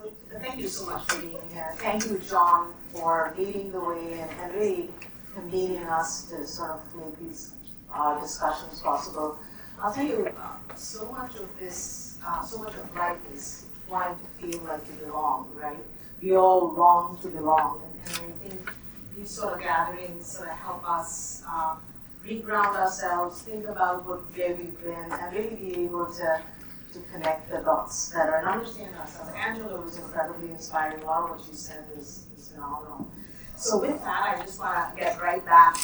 So thank you so much for being here. Thank you, John, for leading the way and really convening us to sort of make these discussions possible. I'll tell you, so much of life is wanting to feel like you belong, right? We all long to belong, and I think these sort of gatherings sort of help us reground ourselves, think about where we've been, and really be able to connect the dots better and understand ourselves. Angela was incredibly inspiring. A lot of what she said is phenomenal. So with that, I just want to get right back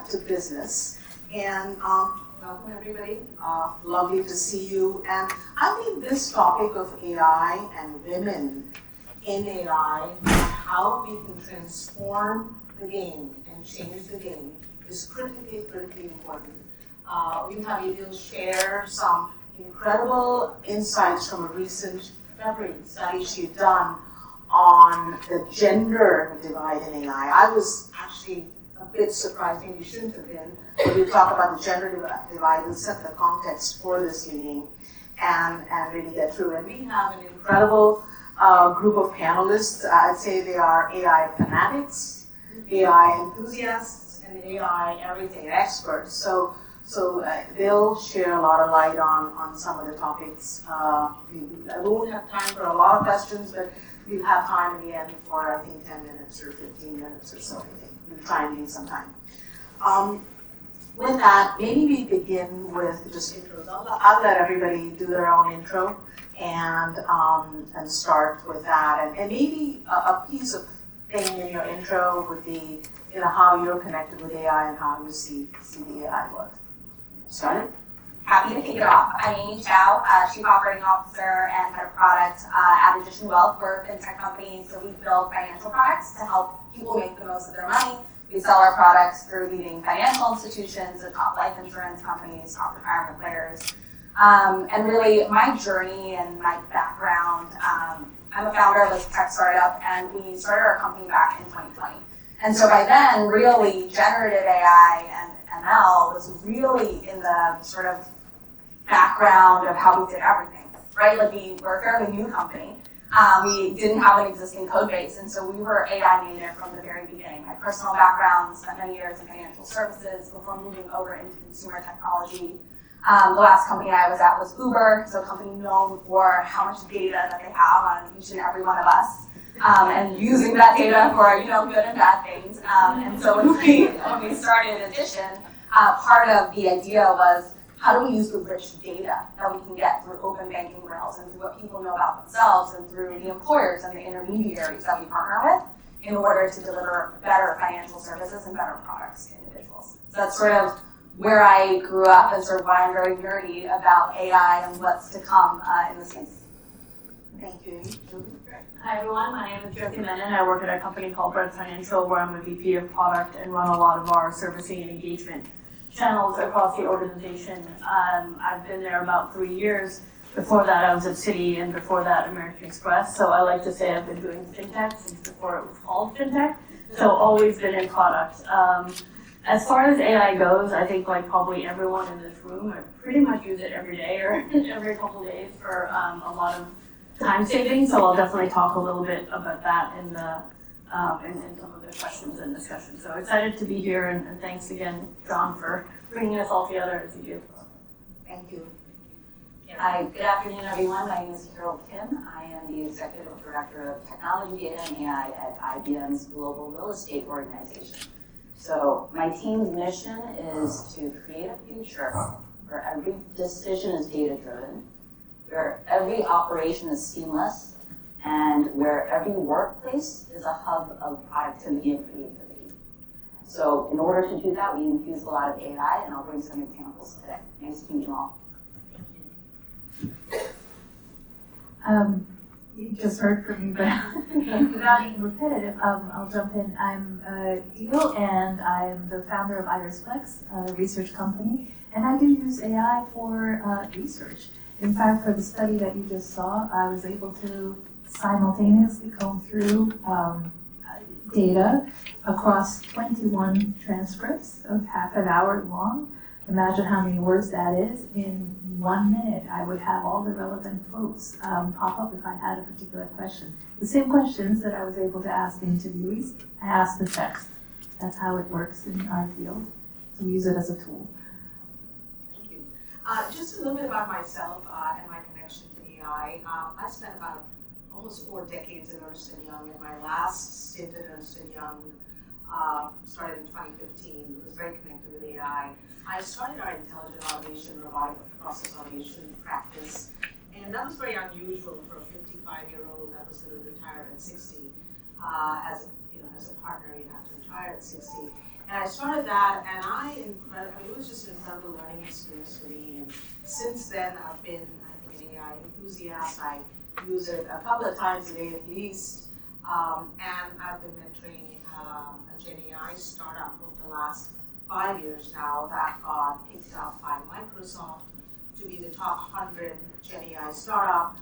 to business. And welcome everybody. Lovely to see you. And I think this topic of AI and women in AI and how we can transform the game and change the game is critically important. We have Idil share some incredible insights from a recent February study she'd done on the gender divide in AI. I was actually a bit surprised, maybe shouldn't have been, but we talk about the gender divide and set the context for this meeting and really get through. And we have an incredible group of panelists. I'd say they are AI fanatics, AI enthusiasts, and AI everything experts. So they'll share a lot of light on some of the topics. I won't have time for a lot of questions, but we'll have time at the end for, I think, 10 minutes or 15 minutes or so. I think we'll try and leave some time. With that, maybe we begin with just intros. I'll let everybody do their own intro and start with that. And maybe a piece of thing in your intro would be, how you're connected with AI and how you see the AI world. Started? Happy to kick it off. I'm Amy Chou, Chief Operating Officer and Head of Product at Addition Wealth. We're a fintech company, so we build financial products to help people make the most of their money. We sell our products through leading financial institutions, the top life insurance companies, top retirement players. And really, my journey and my background, I'm a founder of a tech startup, and we started our company back in 2020. And so by then, really, generative AI and ML was really in the sort of background of how we did everything, right? Like we were a fairly new company. We didn't have an existing code base, and so we were AI native from the very beginning. My personal background, spent many years in financial services before moving over into consumer technology. The last company I was at was Uber, so a company known for how much data that they have on each and every one of us. And using that data for good and bad things. And so when we started Addition, part of the idea was how do we use the rich data that we can get through open banking rails and through what people know about themselves and through the employers and the intermediaries that we partner with in order to deliver better financial services and better products to individuals. So that's sort of where I grew up and sort of why I'm very nerdy about AI and what's to come in the space. Thank you. Hi everyone, my name is Jyoti Menon. I work at a company called Bread Financial where I'm a VP of product and run a lot of our servicing and engagement channels across the organization. I've been there about 3 years. Before that I was at Citi and before that American Express. So I like to say I've been doing fintech since before it was called fintech. So always been in product. As far as AI goes, I think like probably everyone in this room, I pretty much use it every day or every couple of days for a lot of time saving, so I'll definitely talk a little bit about that in some of the questions and discussions. So excited to be here, and thanks again, John, for bringing us all together as you do. Thank you. Hi, good afternoon, everyone. My name is Carlyle Kim. I am the Executive Director of Technology, Data, and AI at IBM's Global Real Estate Organization. So my team's mission is to create a future where every decision is data-driven, where every operation is seamless, and where every workplace is a hub of productivity and creativity. So in order to do that, we infuse a lot of AI, and I'll bring some examples today. Nice to meet you all. You just heard from me, but without being repetitive, I'll jump in. I'm Idil, and I'm the founder of IrisFlex, a research company, and I do use AI for research. In fact, for the study that you just saw, I was able to simultaneously comb through data across 21 transcripts of half an hour long. Imagine how many words that is in 1 minute, I would have all the relevant quotes pop up if I had a particular question. The same questions that I was able to ask the interviewees, I asked the text. That's how it works in our field. So we use it as a tool. Thank you. Just a little bit about myself and my connection to AI. I spent about almost 4 decades at Ernst & Young, and my last stint at Ernst & Young started in 2015. It was very connected with AI. I started our intelligent automation, robotic process automation practice, and that was very unusual for a 55-year-old that was going to retire at 60. As a partner, you have to retire at 60. And I started that, and it was just an incredible learning experience for me. And since then, I've been, I think, an AI enthusiast. I use it a couple of times a day at least, and I've been mentoring a Gen AI startup over the last 5 years now that got picked up by Microsoft to be the top 100 Gen AI startup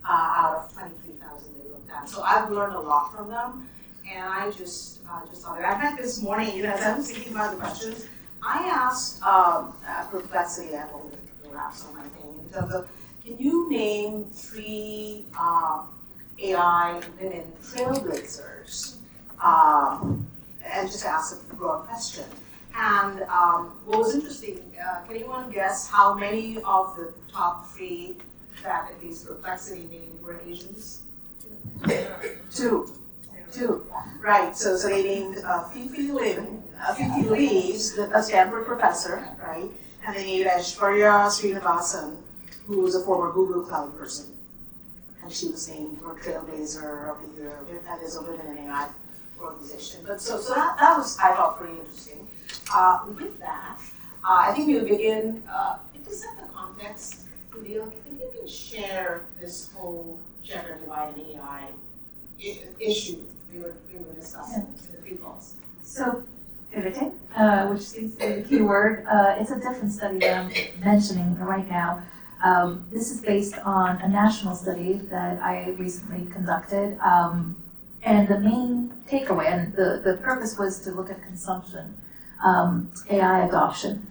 out of 23,000 they looked at. So I've learned a lot from them, and I just thought it. I met this morning, as I was thinking about the questions, I asked Perplexity, I will wraps on my thing, in terms of, can you name 3 AI women trailblazers? And just ask a broad question. And what was interesting, can anyone guess how many of the top 3 that at least Perplexity named were Asians? 2. Right, so they named Fifi Louise, a Stanford professor, right? And they named Aishwarya Srinivasan, who was a former Google Cloud person. And she was named for Trailblazer of the Year. That is a Women in AI organization. But so that was, I thought, pretty interesting. With that, I think we'll begin, to set the context, Idil, if you can share this whole gender divide in AI issue we were discussing in the pre-calls. So pivoting, which seems to be the key word, it's a different study that I'm mentioning right now. This is based on a national study that I recently conducted. And the main takeaway, and the purpose was to look at consumption, AI adoption.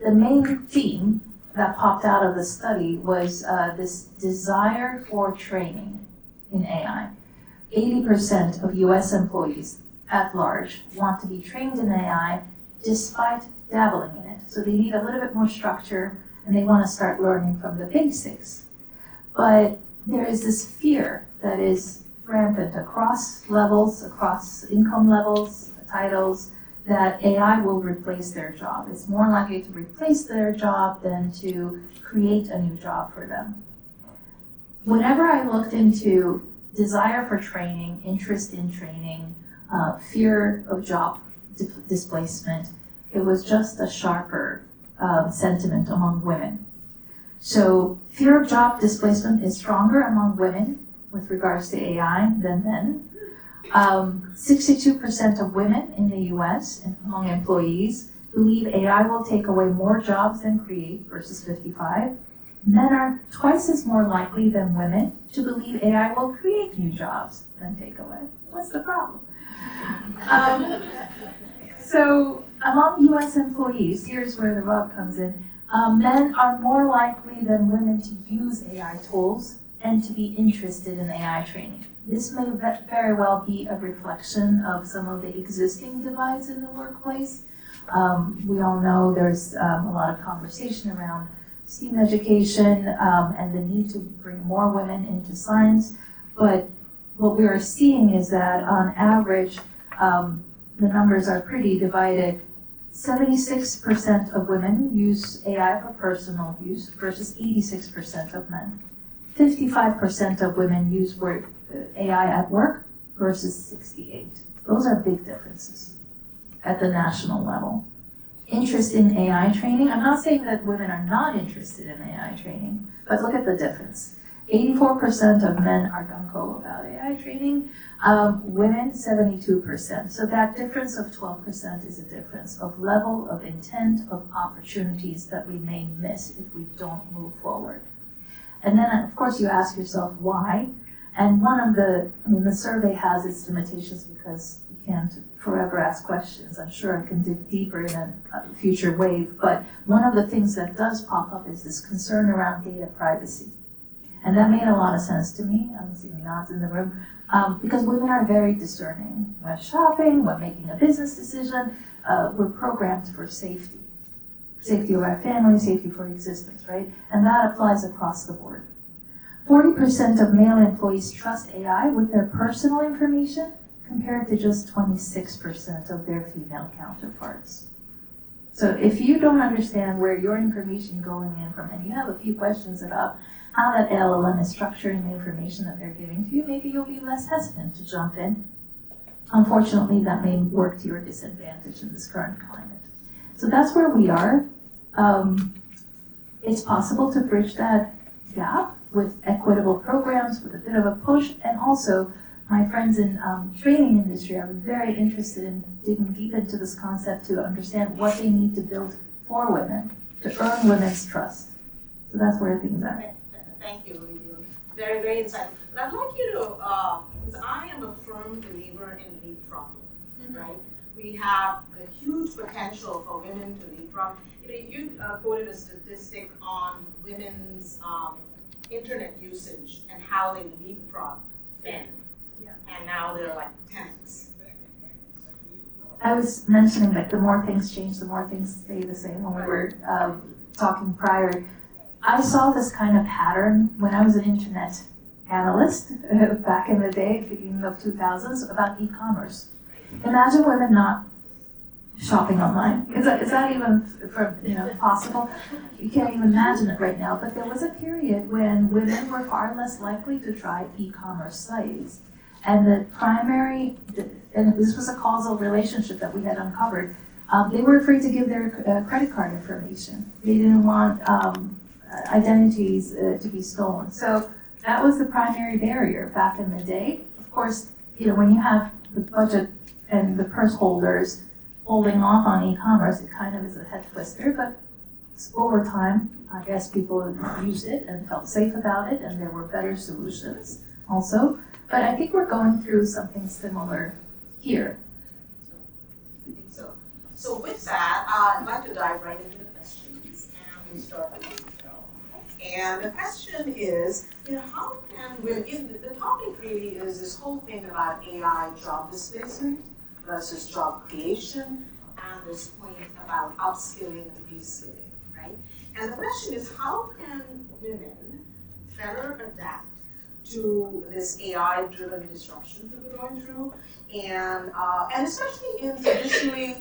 The main theme that popped out of the study was this desire for training in AI. 80% of US employees at large want to be trained in AI despite dabbling in it. So they need a little bit more structure and they want to start learning from the basics. But there is this fear that is rampant across levels, across income levels, titles, that AI will replace their job. It's more likely to replace their job than to create a new job for them. Whenever I looked into desire for training, interest in training, fear of job displacement, it was just a sharper sentiment among women. So fear of job displacement is stronger among women with regards to AI than men. 62% of women in the US among employees believe AI will take away more jobs than create versus 55. Men are twice as more likely than women to believe AI will create new jobs than take away. What's the problem? So among US employees, here's where the rub comes in. Men are more likely than women to use AI tools and to be interested in AI training. This may very well be a reflection of some of the existing divides in the workplace. We all know there's a lot of conversation around STEAM education and the need to bring more women into science. But what we are seeing is that on average, the numbers are pretty divided. 76% of women use AI for personal use versus 86% of men. 55% of women use AI at work versus 68%. Those are big differences at the national level. Interest in AI training, I'm not saying that women are not interested in AI training, but look at the difference. 84% of men are gung-ho about AI training, women 72%. So that difference of 12% is a difference of level, of intent, of opportunities that we may miss if we don't move forward. And then, of course, you ask yourself why. And one of the survey has its limitations because you can't forever ask questions. I'm sure I can dig deeper in a future wave, but one of the things that does pop up is this concern around data privacy. And that made a lot of sense to me. I'm seeing nods in the room. Because women are very discerning. When shopping, when making a business decision, we're programmed for safety. Safety of our family, safety for existence, right? And that applies across the board. 40% of male employees trust AI with their personal information compared to just 26% of their female counterparts. So if you don't understand where your information is going in from, and you have a few questions about how that LLM is structuring the information that they're giving to you, maybe you'll be less hesitant to jump in. Unfortunately, that may work to your disadvantage in this current climate. So that's where we are. It's possible to bridge that gap with equitable programs, with a bit of a push, and also my friends in training industry are very interested in digging deep into this concept to understand what they need to build for women, to earn women's trust. So that's where things are. Thank you, Idil. Very, very insightful. But I'd like you to, because I am a firm believer in leapfrogging, right? We have a huge potential for women to leapfrog. You quoted a statistic on women's internet usage and how they leapfrogged men. Yeah. And now they're like 10x. I was mentioning that the more things change, the more things stay the same. When we were talking prior, I saw this kind of pattern when I was an internet analyst back in the day, beginning of 2000s, about e-commerce. Imagine women not shopping online. Is that even possible? You can't even imagine it right now. But there was a period when women were far less likely to try e-commerce sites. And the primary, and this was a causal relationship that we had uncovered, they were afraid to give their credit card information. They didn't want identities to be stolen. So that was the primary barrier back in the day. Of course, when you have the budget and the purse holders holding off on e-commerce, it kind of is a head twister, but over time, I guess people used it and felt safe about it, and there were better solutions also. But I think we're going through something similar here. I think so. So with that, I'd like to dive right into the questions, and we start with you. And the question is, how can we, the topic really is this whole thing about AI job displacement versus job creation, and this point about upskilling and reskilling, right? And the question is, how can women better adapt to this AI-driven disruption that we're going through, and especially in traditionally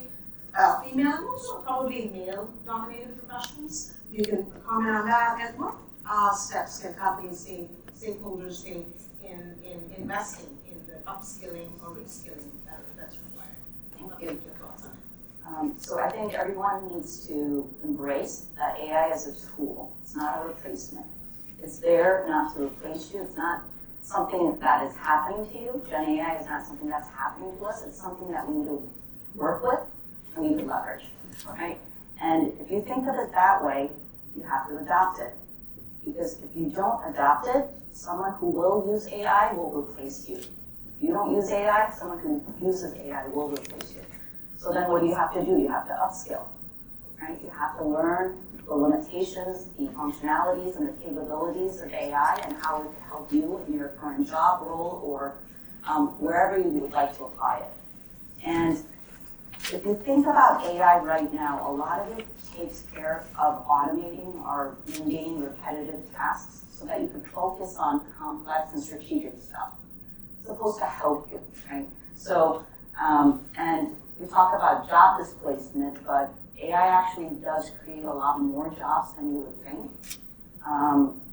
female and also probably male-dominated professions? You can comment on that, and what steps can companies take, stakeholders take in investing in the upskilling or reskilling that's required? Thank you. Your thoughts on it. So I think everyone needs to embrace that AI as a tool. It's not a replacement. It's there not to replace you. It's not something that is happening to you. Gen AI is not something that's happening to us. It's something that we need to work with and we need to leverage, right? And if you think of it that way, you have to adopt it. Because if you don't adopt it, someone who will use AI will replace you. If you don't use AI, someone who uses AI will replace you. So then what do you have to do? You have to upskill, right? You have to learn the limitations, the functionalities, and the capabilities of AI and how it can help you in your current job role or wherever you would like to apply it. And if you think about AI right now, a lot of it takes care of automating our mundane, repetitive tasks so that you can focus on complex and strategic stuff. It's supposed to help you, right? So, and we talk about job displacement, but AI actually does create a lot more jobs than you would think.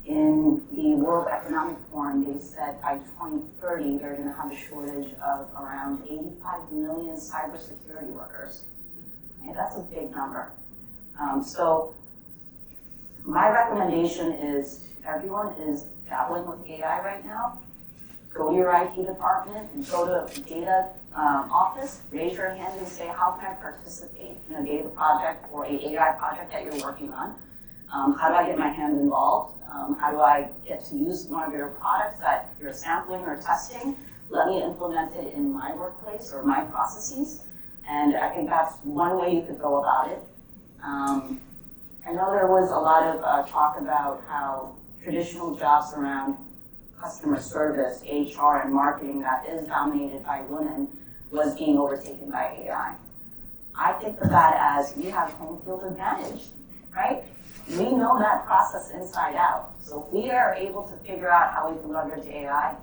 In the World Economic Forum, they said by 2030, they're going to have a shortage of around 85 million cybersecurity workers. Okay, that's a big number. So my recommendation is everyone is dabbling with AI right now. Go to your IT department and go to data office, raise your hand and say, how can I participate in a data project or an AI project that you're working on? How do I get my hand involved? How do I get to use one of your products that you're sampling or testing? let me implement it in my workplace or my processes. And I think that's one way you could go about it. I know there was a lot of talk about how traditional jobs around customer service, HR, and marketing that is dominated by women was being overtaken by AI. I think of that as we have home field advantage, right? We know that process inside out. So if we are able to figure out how we can leverage AI,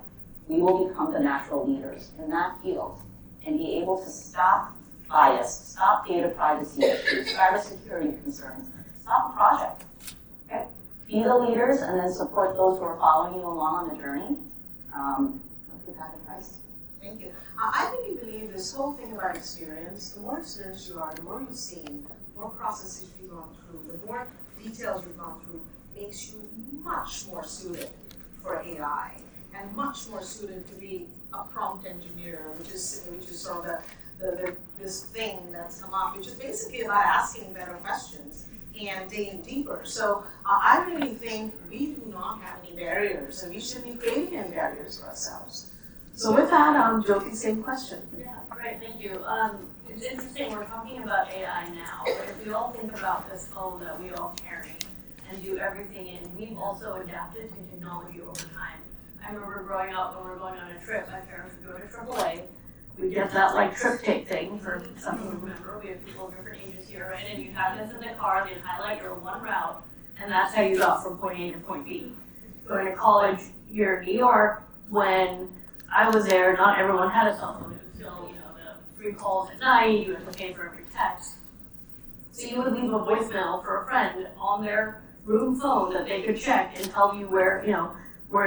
we will become the natural leaders in that field and be able to stop bias, stop data privacy issues, cybersecurity concerns, stop a project. Okay? Be the leaders and then support those who are following you along on the journey. Let's get that advice. Thank you. I really believe this whole thing about experience, the more experienced you are, the more you've seen, the more processes you've gone through, the more details you've gone through, makes you much more suited for AI and much more suited to be a prompt engineer, which is sort of this thing that's come up, which is basically about asking better questions and digging deeper. So I really think we do not have any barriers, and we shouldn't be creating any barriers for ourselves. So with that, Jyoti, same question. Yeah, great, thank you. It's interesting, we're talking about AI now, but if we all think about this phone that we all carry and do everything in, we've also adapted to technology over time. I remember growing up when we were going on a trip, my parents would go to AAA. We'd get that like trip tape thing for some who remember. We have people of different ages here, right? And you'd have this in the car, they'd highlight your one route, and that's how you got from point A to point B. Going to college here in New York, when I was there, not everyone had a cell phone. It was still, the free calls at night, you had to pay for every text. So you would leave a voicemail for a friend on their room phone that they could check and tell you where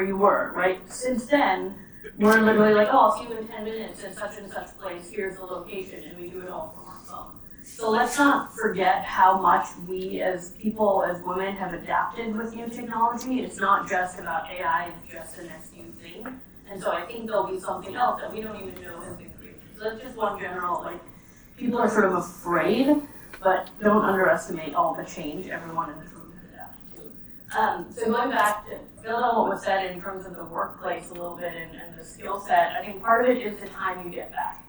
you were, right? Since then, we're literally like, oh, I'll see you in 10 minutes at such and such place, here's the location, and we do it all from our phone. So let's not forget how much we as people, as women, have adapted with new technology. It's not just about AI, it's just the next new thing. And so I think there'll be something else that we don't even know has been created. So that's just one general, people are sort of afraid, but don't underestimate all the change everyone in this room has adapted to. So going back to build on what was said in terms of the workplace a little bit and the skill set, I think part of it is the time you get back,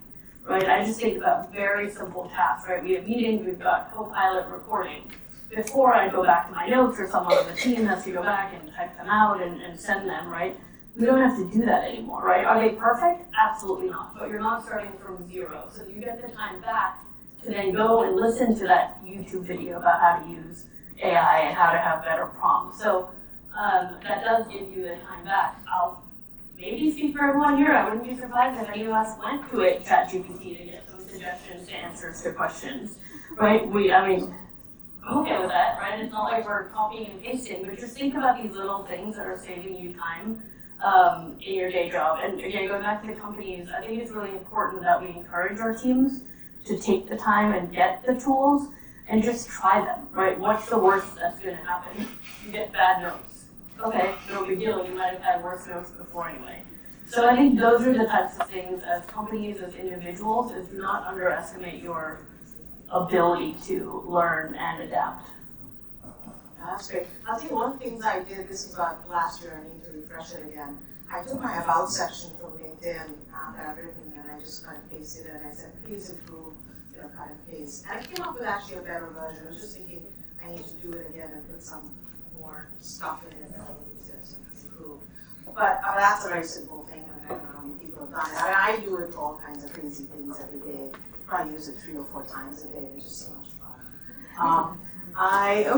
right? I just think about very simple tasks, right? We have meetings, we've got co-pilot recording. Before I go back to my notes or someone on the team has to go back and type them out and send them, right? We don't have to do that anymore, right? Are they perfect? Absolutely not. But you're not starting from zero. So you get the time back to then go and listen to that YouTube video about how to use AI and how to have better prompts. So that does give you the time back. I'll maybe speak for everyone here. I wouldn't be surprised if any of us went to it, ChatGPT, to get some suggestions to answers to questions, right? I'm okay with that, right? It's not like we're copying and pasting, but just think about these little things that are saving you time in your day job. And again, going back to the companies, I think it's really important that we encourage our teams to take the time and get the tools and just try them, right? What's the worst that's gonna happen? You get bad notes. Okay, no big deal, you might have had worse notes before anyway. So I think those are the types of things as companies, as individuals, is do not underestimate your ability to learn and adapt. That's great. I'll tell you one of the things I did, this was about last year, I need to refresh it again. I took my about section from LinkedIn that I've written and I just kind of pasted it and I said, please improve, cut and paste. And I came up with actually a better version. I was just thinking I need to do it again and put some more stuff in it that I need to improve. But that's a very simple thing, and I don't know how many people have done it. I do it for all kinds of crazy things every day. Probably use it 3 or 4 times a day. It's just so much fun.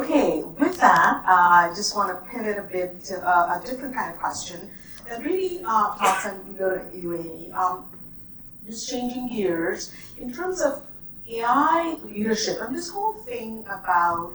Okay, with that, I just want to pivot a bit to a different kind of question that really talks, and we go to you, Amy, just changing gears in terms of AI leadership and this whole thing about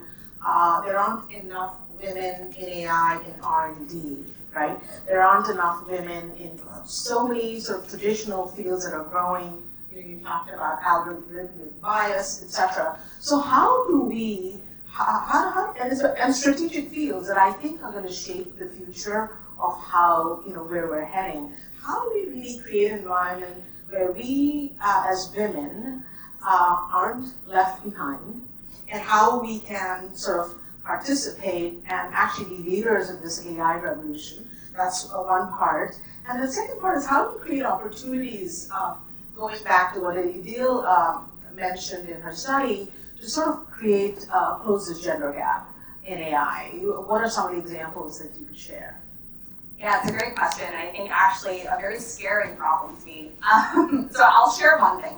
there aren't enough women in AI and R&D, right? There aren't enough women in so many sort of traditional fields that are growing. You talked about algorithmic bias, etc. So how do we, and strategic fields that I think are going to shape the future of how, where we're heading. How do we really create an environment where we, as women, aren't left behind, and how we can sort of participate and actually be leaders in this AI revolution That's one part. And the second part is how do we create opportunities, going back to what Idil mentioned in her study, to sort of create close this gender gap in AI. What are some of the examples that you could share? Yeah, it's a great question. I think actually a very scary problem to me. So I'll share one thing.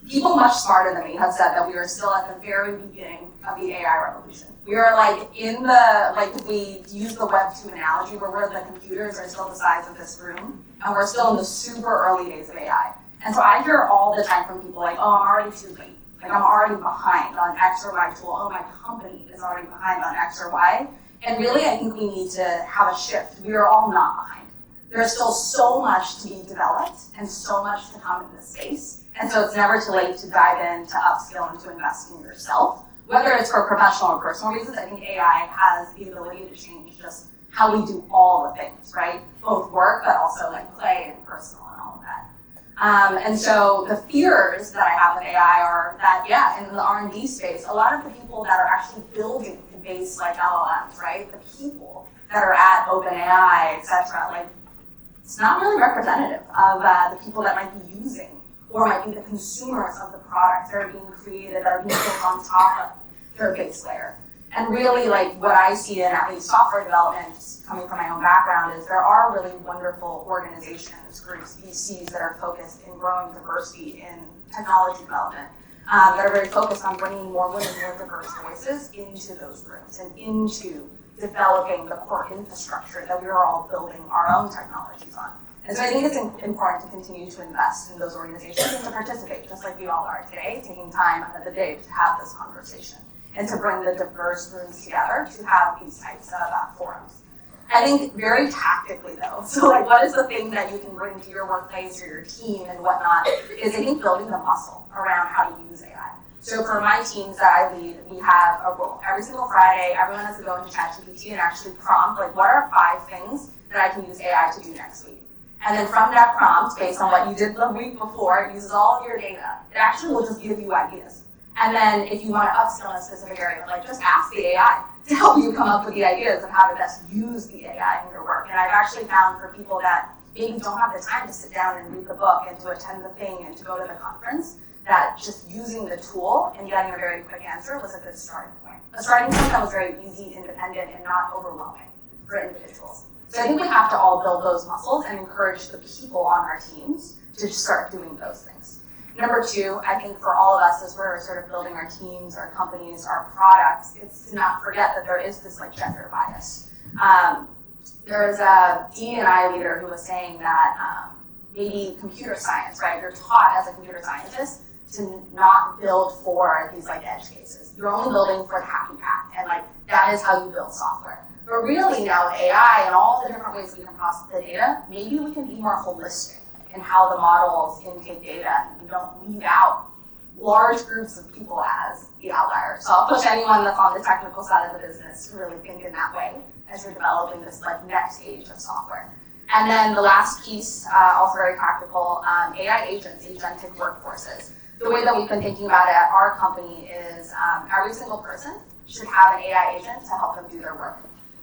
People much smarter than me have said that we are still at the very beginning of the AI revolution. We are like in the, like we use the Web 2 analogy where the computers are still the size of this room, and we're still in the super early days of AI. And so I hear all the time from people like, oh, I'm already too late. Like I'm already behind on X or Y tool. Oh, my company is already behind on X or Y. And really, I think we need to have a shift. We are all not behind. There's still so much to be developed and so much to come in this space. And so it's never too late to dive in, to upskill, and to invest in yourself. Whether it's for professional or personal reasons, I think AI has the ability to change just how we do all the things, right? Both work, but also like play and personal and all of that. And so the fears that I have with AI are that, yeah, in the R&D space, a lot of the people that are actually building the base like LLMs, right? The people that are at OpenAI, et cetera, like it's not really representative of the people that might be using or might be the consumers of the products that are being created, that are being built on top of their base layer. And really, like what I see in at least software development, coming from my own background, is there are really wonderful organizations, groups, VCs that are focused in growing diversity in technology development, that are very focused on bringing more women, more diverse voices into those rooms and into developing the core infrastructure that we are all building our own technologies on. And so I think it's important to continue to invest in those organizations and to participate, just like we all are today, taking time out of the day to have this conversation and to bring the diverse rooms together to have these types of forums. I think very tactically though, so like what is the thing that you can bring to your workplace or your team and whatnot, is I think building the muscle around how to use AI. So for my teams that I lead, we have a rule. Every single Friday, everyone has to go into ChatGPT and actually prompt, like what are 5 things that I can use AI to do next week? And then from that prompt, based on what you did the week before, it uses all of your data. It actually will just give you ideas. And then if you want to upskill in a specific area, like just ask the AI to help you come up with the ideas of how to best use the AI in your work. And I've actually found for people that maybe don't have the time to sit down and read the book and to attend the thing and to go to the conference, that just using the tool and getting a very quick answer was a good starting point. A starting point that was very easy, independent, and not overwhelming for individuals. So I think we have to all build those muscles and encourage the people on our teams to start doing those things. Number 2, I think for all of us as we're sort of building our teams, our companies, our products, it's to not forget that there is this like gender bias. There was a D&I leader who was saying that maybe computer science, right? You're taught as a computer scientist to not build for these like edge cases. You're only building for the happy path, and like that is how you build software. But really now with AI and all the different ways we can process the data, maybe we can be more holistic in how the models intake data, and we don't leave out large groups of people as the outlier. So I'll push anyone that's on the technical side of the business to really think in that way as you're developing this like next stage of software. And then the last piece, also very practical, AI agents, agentic workforces. The way that we've been thinking about it at our company is every single person should have an AI agent to help them do their work.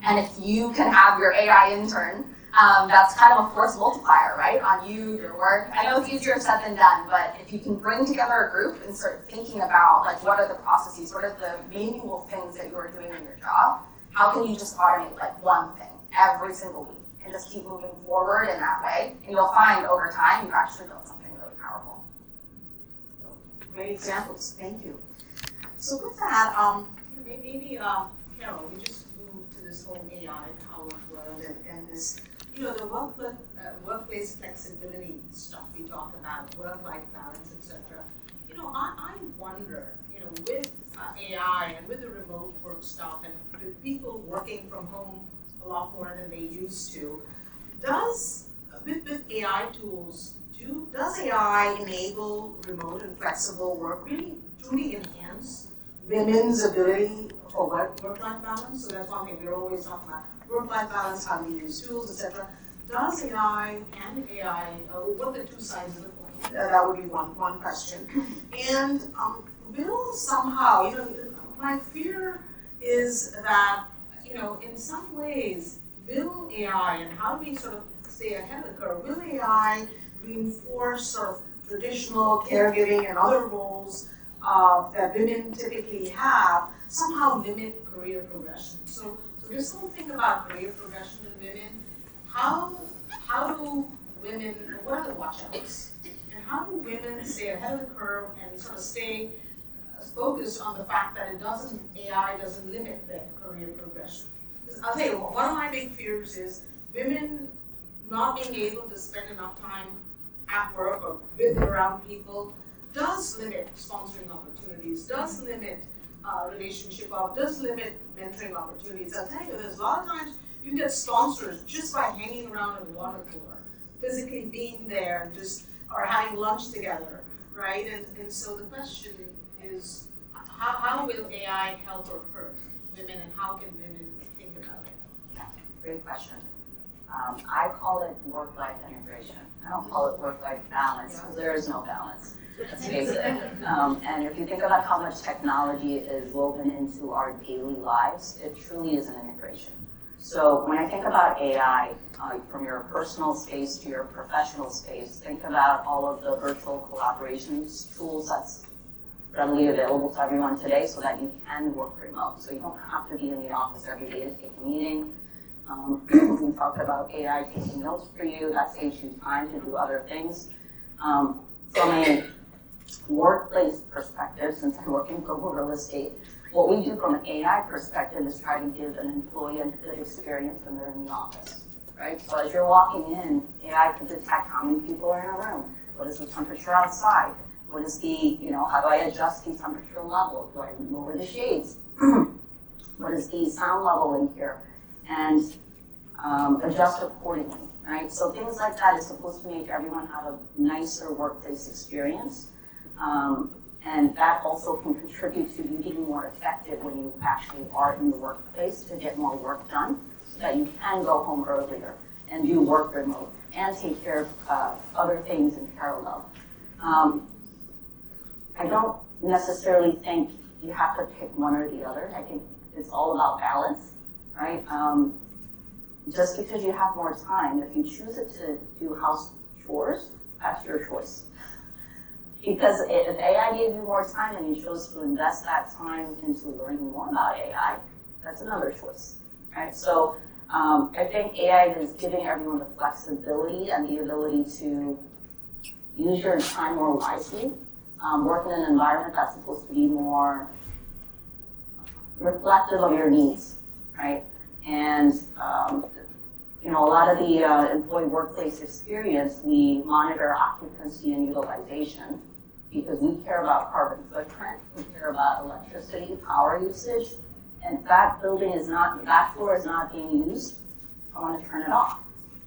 And if you can have your AI intern, that's kind of a force multiplier, right, on you, your work. I know it's easier said than done, but if you can bring together a group and start thinking about like what are the processes, what are the manual things that you are doing in your job, how can you just automate like one thing every single week and just keep moving forward in that way, and you'll find over time you've actually built something really powerful. Great examples, thank you. So with that, maybe Carol, we just moved to this whole AI-powered world and this, the workplace flexibility stuff we talk about, work-life balance, etc. I wonder, with AI and with the remote work stuff and with people working from home a lot more than they used to, with AI tools, does AI enable remote and flexible work really truly enhance women's ability for work-life balance? So that's one thing we're always talking about, work-life balance, how do we use tools, etc. Does AI and AI, what are the two sides of the coin? That would be one question. And will somehow, my fear is that, in some ways, will AI, and how do we sort of stay ahead of the curve, will AI reinforce sort of traditional caregiving and other roles that women typically have, somehow limit career progression? So this whole thing about career progression in women, how do women, what are the watch-outs? And how do women stay ahead of the curve and sort of stay focused on the fact that AI doesn't limit their career progression? I'll tell you, one of my big fears is women not being able to spend enough time at work or with and around people does limit sponsoring opportunities, does limit does limit mentoring opportunities. I'll tell you, there's a lot of times you get sponsors just by hanging around at the water cooler, physically being there, and just or having lunch together, right? And so the question is, how will AI help or hurt women, and how can women think about it? Yeah, great question. I call it work-life integration. I don't call it work-life balance, because there is no balance. Let's face it. And if you think about how much technology is woven into our daily lives, it truly is an integration. So when I think about AI, from your personal space to your professional space, think about all of the virtual collaborations tools that's readily available to everyone today so that you can work remote. So you don't have to be in the office every day to take a meeting. We talked about AI taking notes for you. That saves you time to do other things. From a workplace perspective, since I work in global real estate, what we do from an AI perspective is try to give an employee a good experience when they're in the office, right? So as you're walking in, AI can detect how many people are in a room. What is the temperature outside? What is the, how do I adjust the temperature level? Do I lower the shades? What is the sound level in here? And adjust accordingly, right? So things like that is supposed to make everyone have a nicer workplace experience. And that also can contribute to you being more effective when you actually are in the workplace to get more work done, so that you can go home earlier and do work remote and take care of other things in parallel. I don't necessarily think you have to pick one or the other. I think it's all about balance, right? Just because you have more time, if you choose it to do house chores, that's your choice. Because if AI gave you more time and you chose to invest that time into learning more about AI, that's another choice, right? So I think AI is giving everyone the flexibility and the ability to use your time more wisely, work in an environment that's supposed to be more reflective of your needs, right? And a lot of the employee workplace experience, we monitor occupancy and utilization because we care about carbon footprint, we care about electricity, power usage, and if that floor is not being used, I want to turn it off,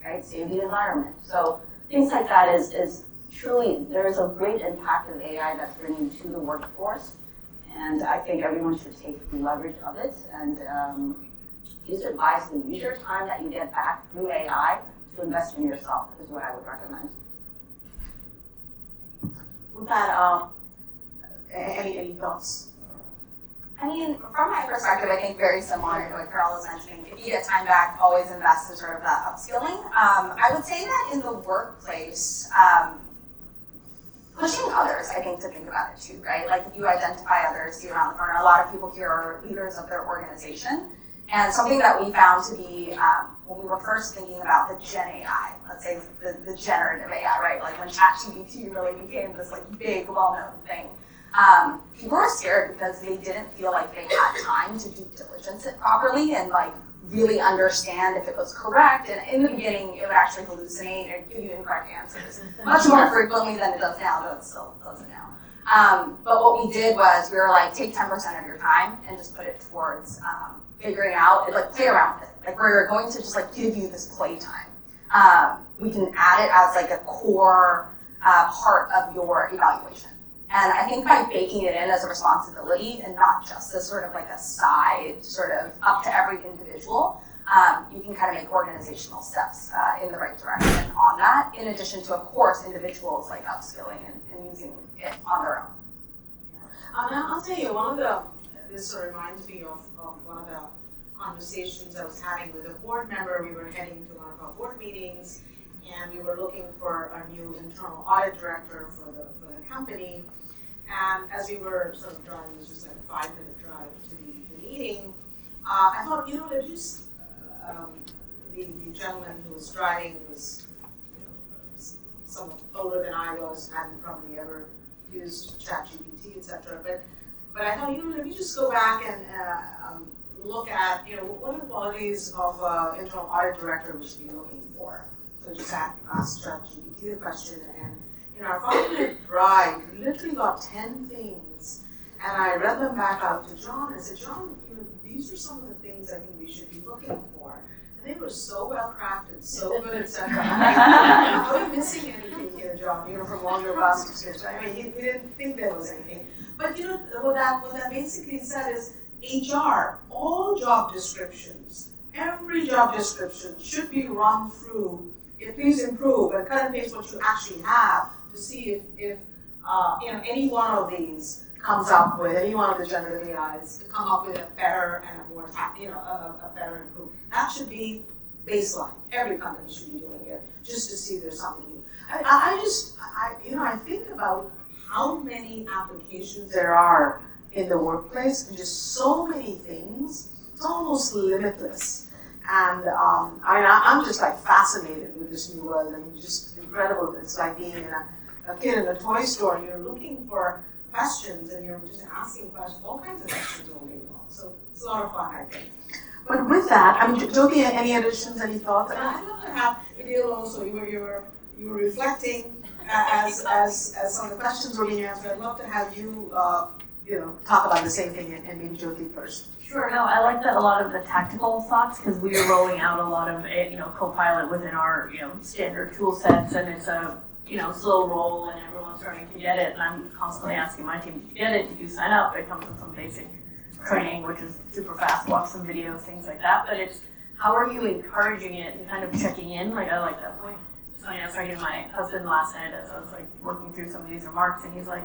right? Save the environment. So things like that is truly, there's a great impact of AI that's bringing to the workforce, and I think everyone should take leverage of it and use it wisely. Use your time that you get back through AI to invest in yourself is what I would recommend. With that, any thoughts? I mean, from my perspective, I think very similar to what Carol was mentioning. If you get time back, always invest in sort of that upskilling. I would say that in the workplace, pushing others, I think, to think about it too, right? Like if you identify others, see around the corner, a lot of people here are leaders of their organization. And something that we found to be, when we were first thinking about the Gen AI, let's say the generative AI, right? Like when ChatGPT really became this like big, well-known thing. People were scared because they didn't feel like they had time to due diligence it properly and like really understand if it was correct. And in the beginning, it would actually hallucinate and give you incorrect answers much more frequently than it does now, though it still does it now. But what we did was we were like, take 10% of your time and just put it towards figuring out, like play around with it. Like we're going to just like give you this play time. We can add it as like a core part of your evaluation. And I think by baking it in as a responsibility and not just as sort of like a side, sort of up to every individual, you can kind of make organizational steps in the right direction on that, in addition to, of course, individuals like upskilling and using it on their own. I'll tell you, this sort of reminds me of one of the conversations I was having with a board member. We were heading to one of our board meetings, and we were looking for a new internal audit director for the company. And as we were sort of driving, it was just like a 5-minute drive to the meeting, I thought, let me just, the gentleman who was driving was somewhat older than I was, hadn't probably ever used ChatGPT, etc. But I thought, let me just go back and look at, what are the qualities of an internal audit director we should be looking for. So just asked ChatGPT the question, and our 5-minute drive, we literally got 10 things, and I read them back out to John and said, John, these are some of the things I think we should be looking for. And they were so well crafted, so good, etc. Are we missing anything here, John? From all your past experience. I mean, he didn't think there was anything. But what that basically said is HR, all job descriptions, every job description should be run through. Please improve and cut and paste what you actually have to see if any one of these comes up with, any one of the generative AIs to come up with a better and a more a better improvement. That should be baseline. Every company should be doing it just to see if there's something new. I think about how many applications there are in the workplace and just so many things. It's almost limitless. And I'm just like fascinated with this new world. I mean, just incredible. It's like being a kid in a toy store. You're looking for questions and you're just asking questions, all kinds of questions all day long. So it's a lot of fun, I think. But with that, I mean, Jyoti, any additions, any thoughts? And I'd love to have Idil also. You were reflecting as some of the questions were being answered. I'd love to have you talk about the same thing, and maybe Jyoti first. Sure. No, I like that a lot of the tactical thoughts, because we are rolling out a lot of Copilot within our standard tool sets, and it's a slow roll, and everyone's starting to get it. And I'm constantly asking my team, did you get it? Did you sign up? It comes with some basic training, which is super fast. Watch some videos, things like that. But it's how are you encouraging it and kind of checking in? Like I like that point. So I was talking to my husband last night as I was working through some of these remarks, and he's like,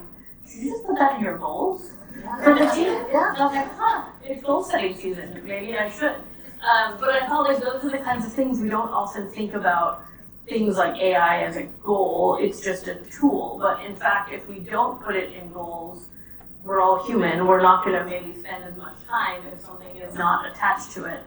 should you just put that in your goals for the team? Yeah. And I was like, it's goal setting season. Maybe I should. But I felt like those are the kinds of things we don't often think about. Things like AI as a goal, it's just a tool. But in fact, if we don't put it in goals, we're all human. We're not going to maybe spend as much time if something is not attached to it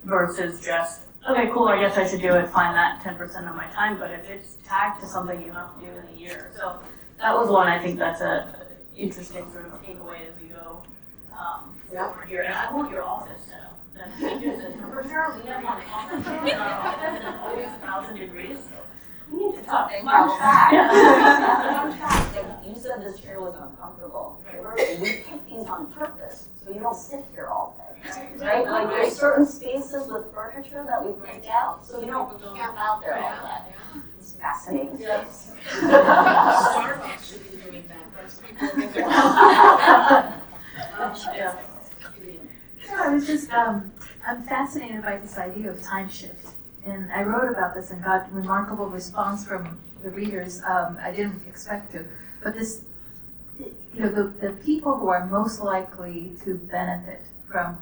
versus just, okay, cool, I guess I should do it, find that 10% of my time. But if it's tagged to something you have to do in a year. So that was one, I think that's a interesting sort of takeaway as we go over here. And I want your office set up. That changes the temperature. We have one office room in our office, and always 1,000 degrees. We need to talk. Fun fact, you said this chair was uncomfortable. We pick these on purpose, so you don't sit here all day. Right? Like there's certain spaces with furniture that we break out, so you don't camp out there all day. It's fascinating space. Starbucks should be doing that. That's people get their I was just, I'm fascinated by this idea of time shift. And I wrote about this and got remarkable response from the readers. I didn't expect to. But this, the people who are most likely to benefit from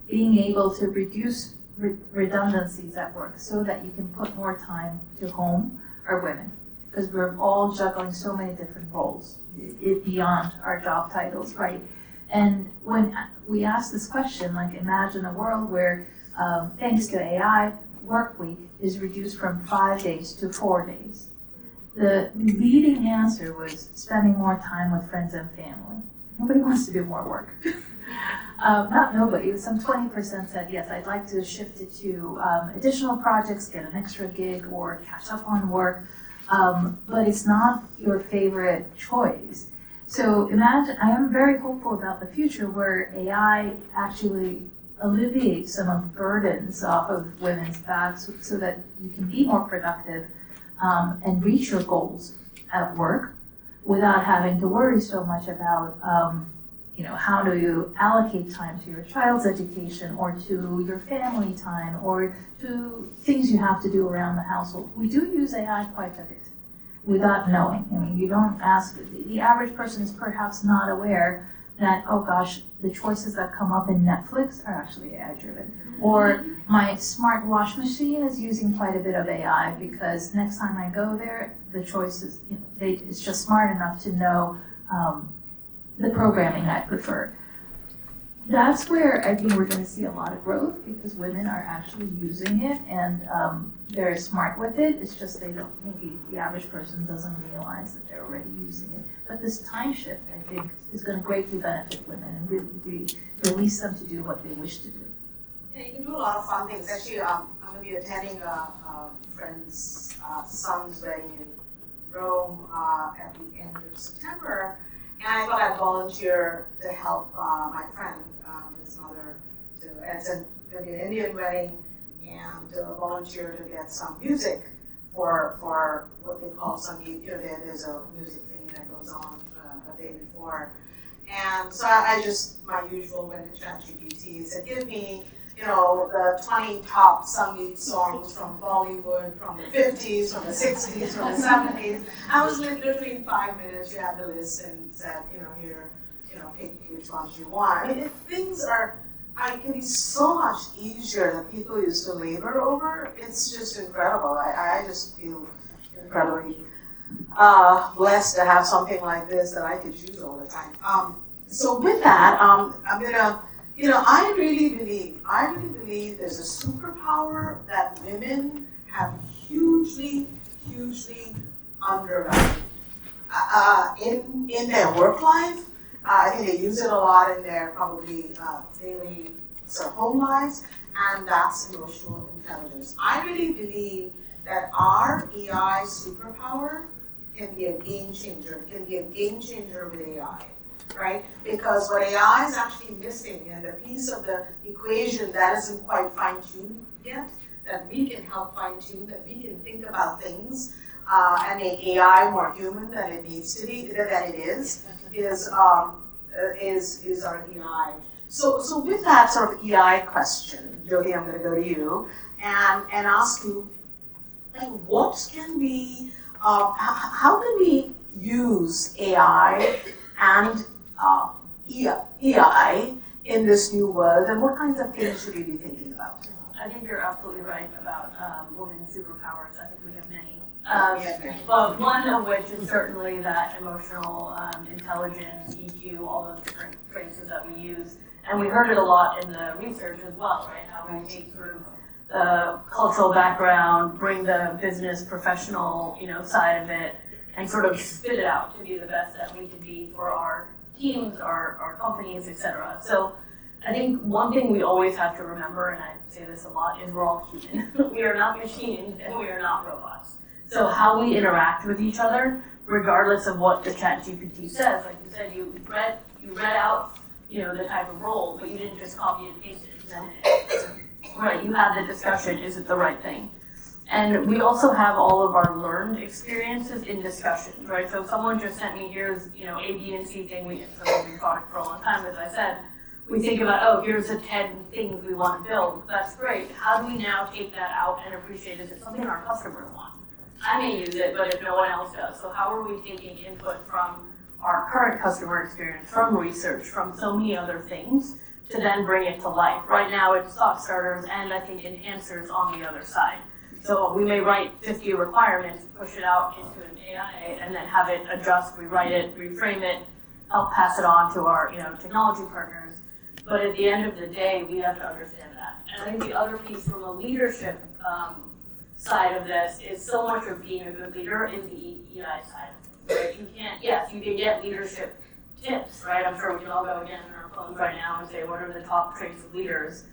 being able to reduce redundancies at work so that you can put more time to home are women. Because we're all juggling so many different roles beyond our job titles, right? And when we ask this question, like imagine a world where, thanks to AI, work week is reduced from 5 days to 4 days. The leading answer was spending more time with friends and family. Nobody wants to do more work. Not nobody, some 20% said, yes, I'd like to shift it to additional projects, get an extra gig, or catch up on work. But it's not your favorite choice. So imagine, I am very hopeful about the future where AI actually alleviates some of the burdens off of women's backs so that you can be more productive and reach your goals at work without having to worry so much about how do you allocate time to your child's education or to your family time or to things you have to do around the household. We do use AI quite a bit without knowing. I mean, you don't ask, the average person is perhaps not aware that, oh gosh, the choices that come up in Netflix are actually AI driven. Or my smart wash machine is using quite a bit of AI because next time I go there, the choices, it's just smart enough to know the programming I prefer. That's where I think we're going to see a lot of growth because women are actually using it and they're smart with it. It's just maybe the average person doesn't realize that they're already using it. But this time shift, I think, is going to greatly benefit women and really release them to do what they wish to do. Yeah, you can do a lot of fun things. Actually, I'm going to be attending a friend's son's wedding in Rome at the end of September. And I thought I'd volunteer to help my friend, his mother, it's going to be an Indian wedding, and to volunteer to get some music for what they call Sangeet. There's a music thing that goes on a day before. And so I just, my usual, went to ChatGPT, said, give me, the 20 top Sangeet songs from Bollywood, from the 50s, from the 60s, from the 70s. I was literally in 5 minutes, you had the list and said, here, pick which ones you want. I mean, things can be so much easier than people used to labor over. It's just incredible. I just feel incredibly blessed to have something like this that I could use all the time. So with that, I'm gonna, I really believe there's a superpower that women have hugely undervalued in their work life. I think they use it a lot in their probably daily sort of home lives, and that's emotional intelligence. I really believe that our AI superpower can be a game changer. It can be a game changer with AI, right? Because what AI is actually missing, and the piece of the equation that isn't quite fine-tuned yet, that we can help fine-tune, that we can think about things and make AI more human than it needs to be, than it is our EI. So with that sort of EI question, Jyoti, I'm going to go to you and ask you, what can we, how can we use AI and EI in this new world, and what kinds of things should we be thinking about? I think you're absolutely right about women's superpowers. I think we have many. But one of which is certainly that emotional intelligence, EQ, all those different phrases that we use. And we heard it a lot in the research as well, right? How we take through the cultural background, bring the business professional, side of it, and sort of spit it out to be the best that we can be for our teams, our companies, etc. So I think one thing we always have to remember, and I say this a lot, is we're all human. We are not machines and we are not robots. So how we interact with each other, regardless of what the ChatGPT says, like you said, you read out, the type of role, but you didn't just copy and paste it. Right, you had the discussion, is it the right thing? And we also have all of our learned experiences in discussions, right? So if someone just sent me, here's, A, B, and C thing, we've been product for a long time, as I said, we think about, here's the 10 things we want to build. That's great. How do we now take that out and appreciate, is it something our customers want? I may use it, but if no one else does. So how are we taking input from our current customer experience, from research, from so many other things, to then bring it to life? Right now it's thought starters and I think enhancers on the other side. So we may write 50 requirements, push it out into an AI, and then have it adjust, rewrite it, reframe it, help pass it on to our technology partners. But at the end of the day, we have to understand that. And I think the other piece from a leadership side of this is so much of being a good leader is the EI side. Right? You can get leadership tips, right? I'm sure we can all go again in our phones right now and say, what are the top traits of leaders?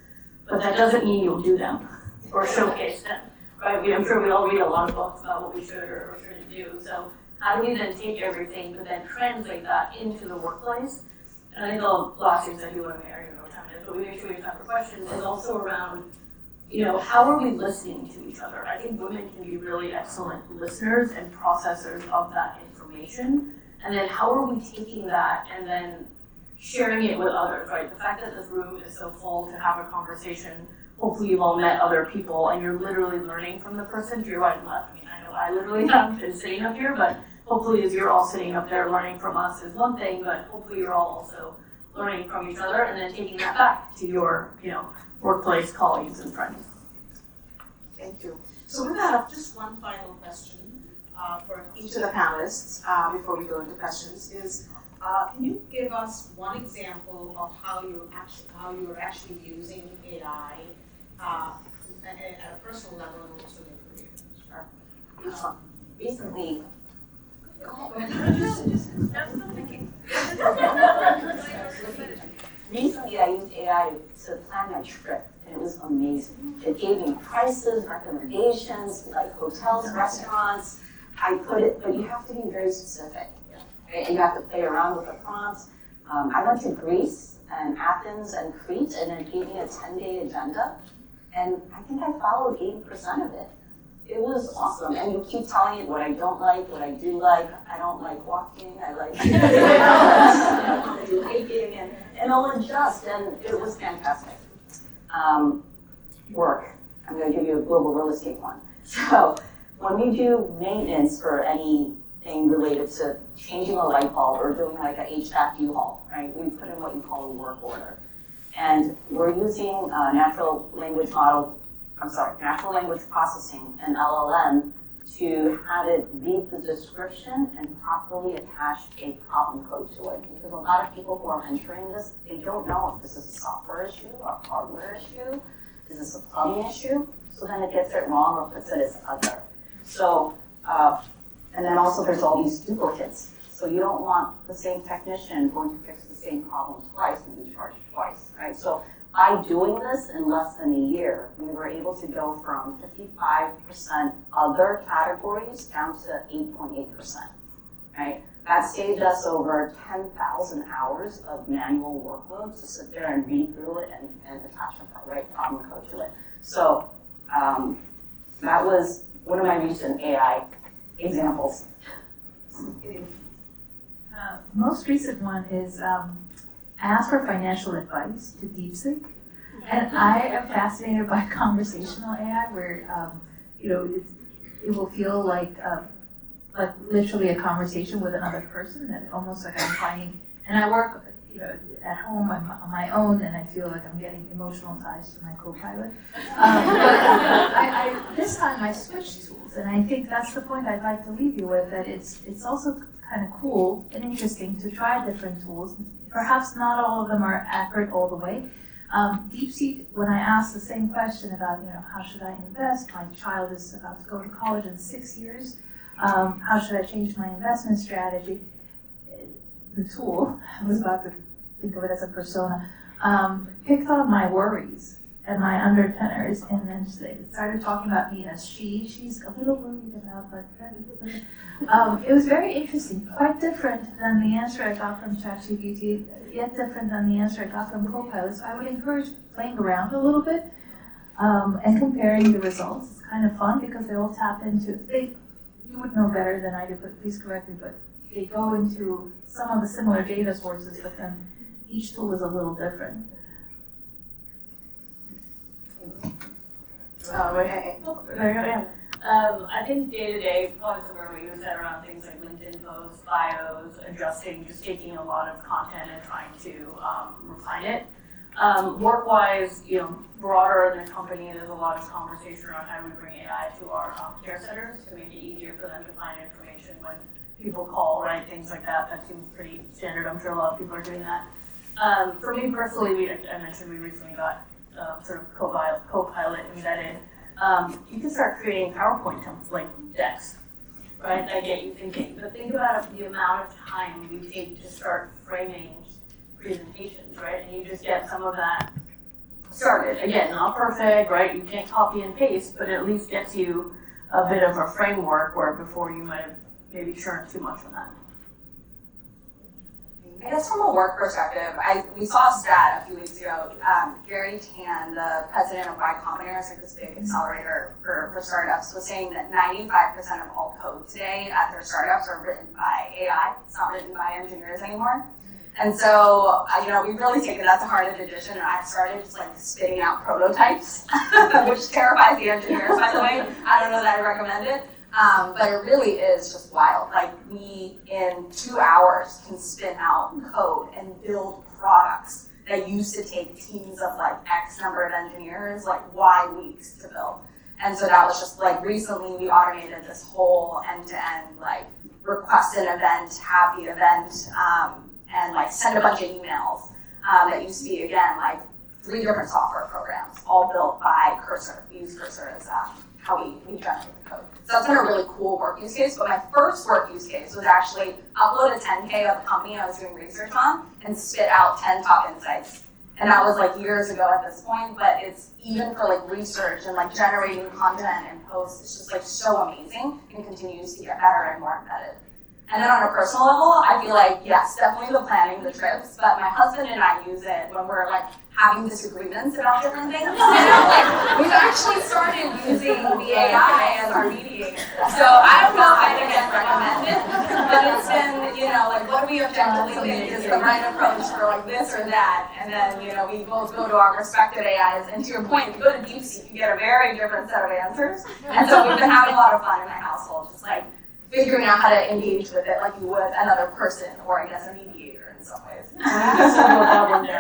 But that doesn't mean you'll do them or showcase them, right? I'm sure we all read a lot of books about what we should or shouldn't do. So how do we then take everything but then translate that into the workplace? And I think the last thing I do want to make, I don't even know what time it is, but we make sure we have time for questions, is also around, how are we listening to each other? I think women can be really excellent listeners and processors of that information. And then how are we taking that and then sharing it with others, right? The fact that this room is so full to have a conversation, hopefully you've all met other people and you're literally learning from the person to your right and left. I mean, I know I literally have been sitting up here, but hopefully as you're all sitting up there learning from us is one thing, but hopefully you're all also learning from each other, and then taking that back to your, workplace colleagues and friends. Thank you. So we're going to have just one final question for each of the panelists before we go into questions. Is can you give us one example of how you're actually using AI at a personal level and also in your career? Sure. Recently, Recently, I used AI to plan my trip, and it was amazing. It gave me prices, recommendations, like hotels, restaurants. But you have to be very specific, right? And you have to play around with the prompts. I went to Greece and Athens and Crete, and it gave me a 10-day agenda, and I think I followed 80% of it. It was awesome, and you keep telling it what I don't like, what I do like. I don't like walking, I like I do hiking, and it'll adjust, and it was fantastic. Work, I'm gonna give you a global real estate one. So when we do maintenance for anything related to changing a light bulb or doing like a HVAC U-Haul, right? We put in what you call a work order. And we're using natural language processing, an LLM, to have it read the description and properly attach a problem code to it. Because a lot of people who are entering this, they don't know if this is a software issue, a hardware issue, is this a plumbing issue? So then it gets it wrong or puts it as other. So, and then also there's all these duplicates. So you don't want the same technician going to fix the same problem twice and be charged twice, right? So by doing this in less than a year, we were able to go from 55% other categories down to 8.8%, right? That saved us over 10,000 hours of manual workload to sit there and read through it and attach the right problem code to it. So that was one of my recent AI examples. Most recent one is ask for financial advice to DeepSeek. And I am fascinated by conversational AI where, it will feel like literally a conversation with another person, that almost like I'm finding, and I work, at home, I'm on my own, and I feel like I'm getting emotional ties to my co-pilot. But this time I switched tools, and I think that's the point I'd like to leave you with, that it's also kind of cool and interesting to try different tools. Perhaps not all of them are accurate all the way. DeepSeek, when I asked the same question about, how should I invest? My child is about to go to college in 6 years. How should I change my investment strategy? The tool, I was about to think of it as a persona, picked on my worries and my under-tenors, and then started talking about me as she's a little worried about, but it was very interesting, quite different than the answer I got from ChatGPT, yet different than the answer I got from Copilot. So I would encourage playing around a little bit and comparing the results. It's kind of fun because they all tap into, you would know better than I do, but please correct me, but they go into some of the similar data sources, but then each tool is a little different. I think day-to-day, probably somewhere we use that around things like LinkedIn posts, bios, adjusting, just taking a lot of content and trying to refine it. Work-wise, broader in the company, there's a lot of conversation around how we bring AI to our care centers to make it easier for them to find information when people call, right? Things like that. That seems pretty standard. I'm sure a lot of people are doing that. For me personally, I mentioned we recently got sort of Copilot embedded. You can start creating PowerPoint templates, like decks, right? That get you thinking. But think about the amount of time you take to start framing presentations, right? And you just get some of that started. Again, not perfect, right? You can't copy and paste, but it at least gets you a bit of a framework where before you might have maybe churned too much from that. I guess from a work perspective, we saw a stat a few weeks ago. Gary Tan, the president of Y Combinator, like this big accelerator for startups, was saying that 95% of all code today at their startups are written by AI. It's not written by engineers anymore. And so, we've really taken that to heart at Addition, and I've started just spitting out prototypes, which terrifies the engineers, by the way. I don't know that I recommend it. But it really is just wild. Like, we, in 2 hours, can spin out code and build products that used to take teams of like X number of engineers, like Y weeks to build. And so that was just like, recently we automated this whole end-to-end, like, request an event, have the event, and like send a bunch of emails. That used to be, again, like 3 different software programs, all built by Cursor. We use Cursor as how we generate the code. So that's been a really cool work use case, but my first work use case was actually upload a 10K of the company I was doing research on and spit out 10 top insights. And that was like years ago at this point, but it's even for like research and like generating content and posts, it's just like so amazing and continues to get better and more embedded. And then on a personal level, I feel like, yes, definitely the planning, the trips, but my husband and I use it when we're like having disagreements about different things. Like, we've actually started using the AI as our mediator. So I don't know if I'd again recommend it, but it's been, like, what do we objectively think is the right approach for like this or that? And then, we both go to our respective AIs, and to your point, if you go to DeepSeek, you get a very different set of answers. And so we've been having a lot of fun in my household, just like figuring out how to engage with it like you would another person, or I guess a mediator in some ways. Absolutely.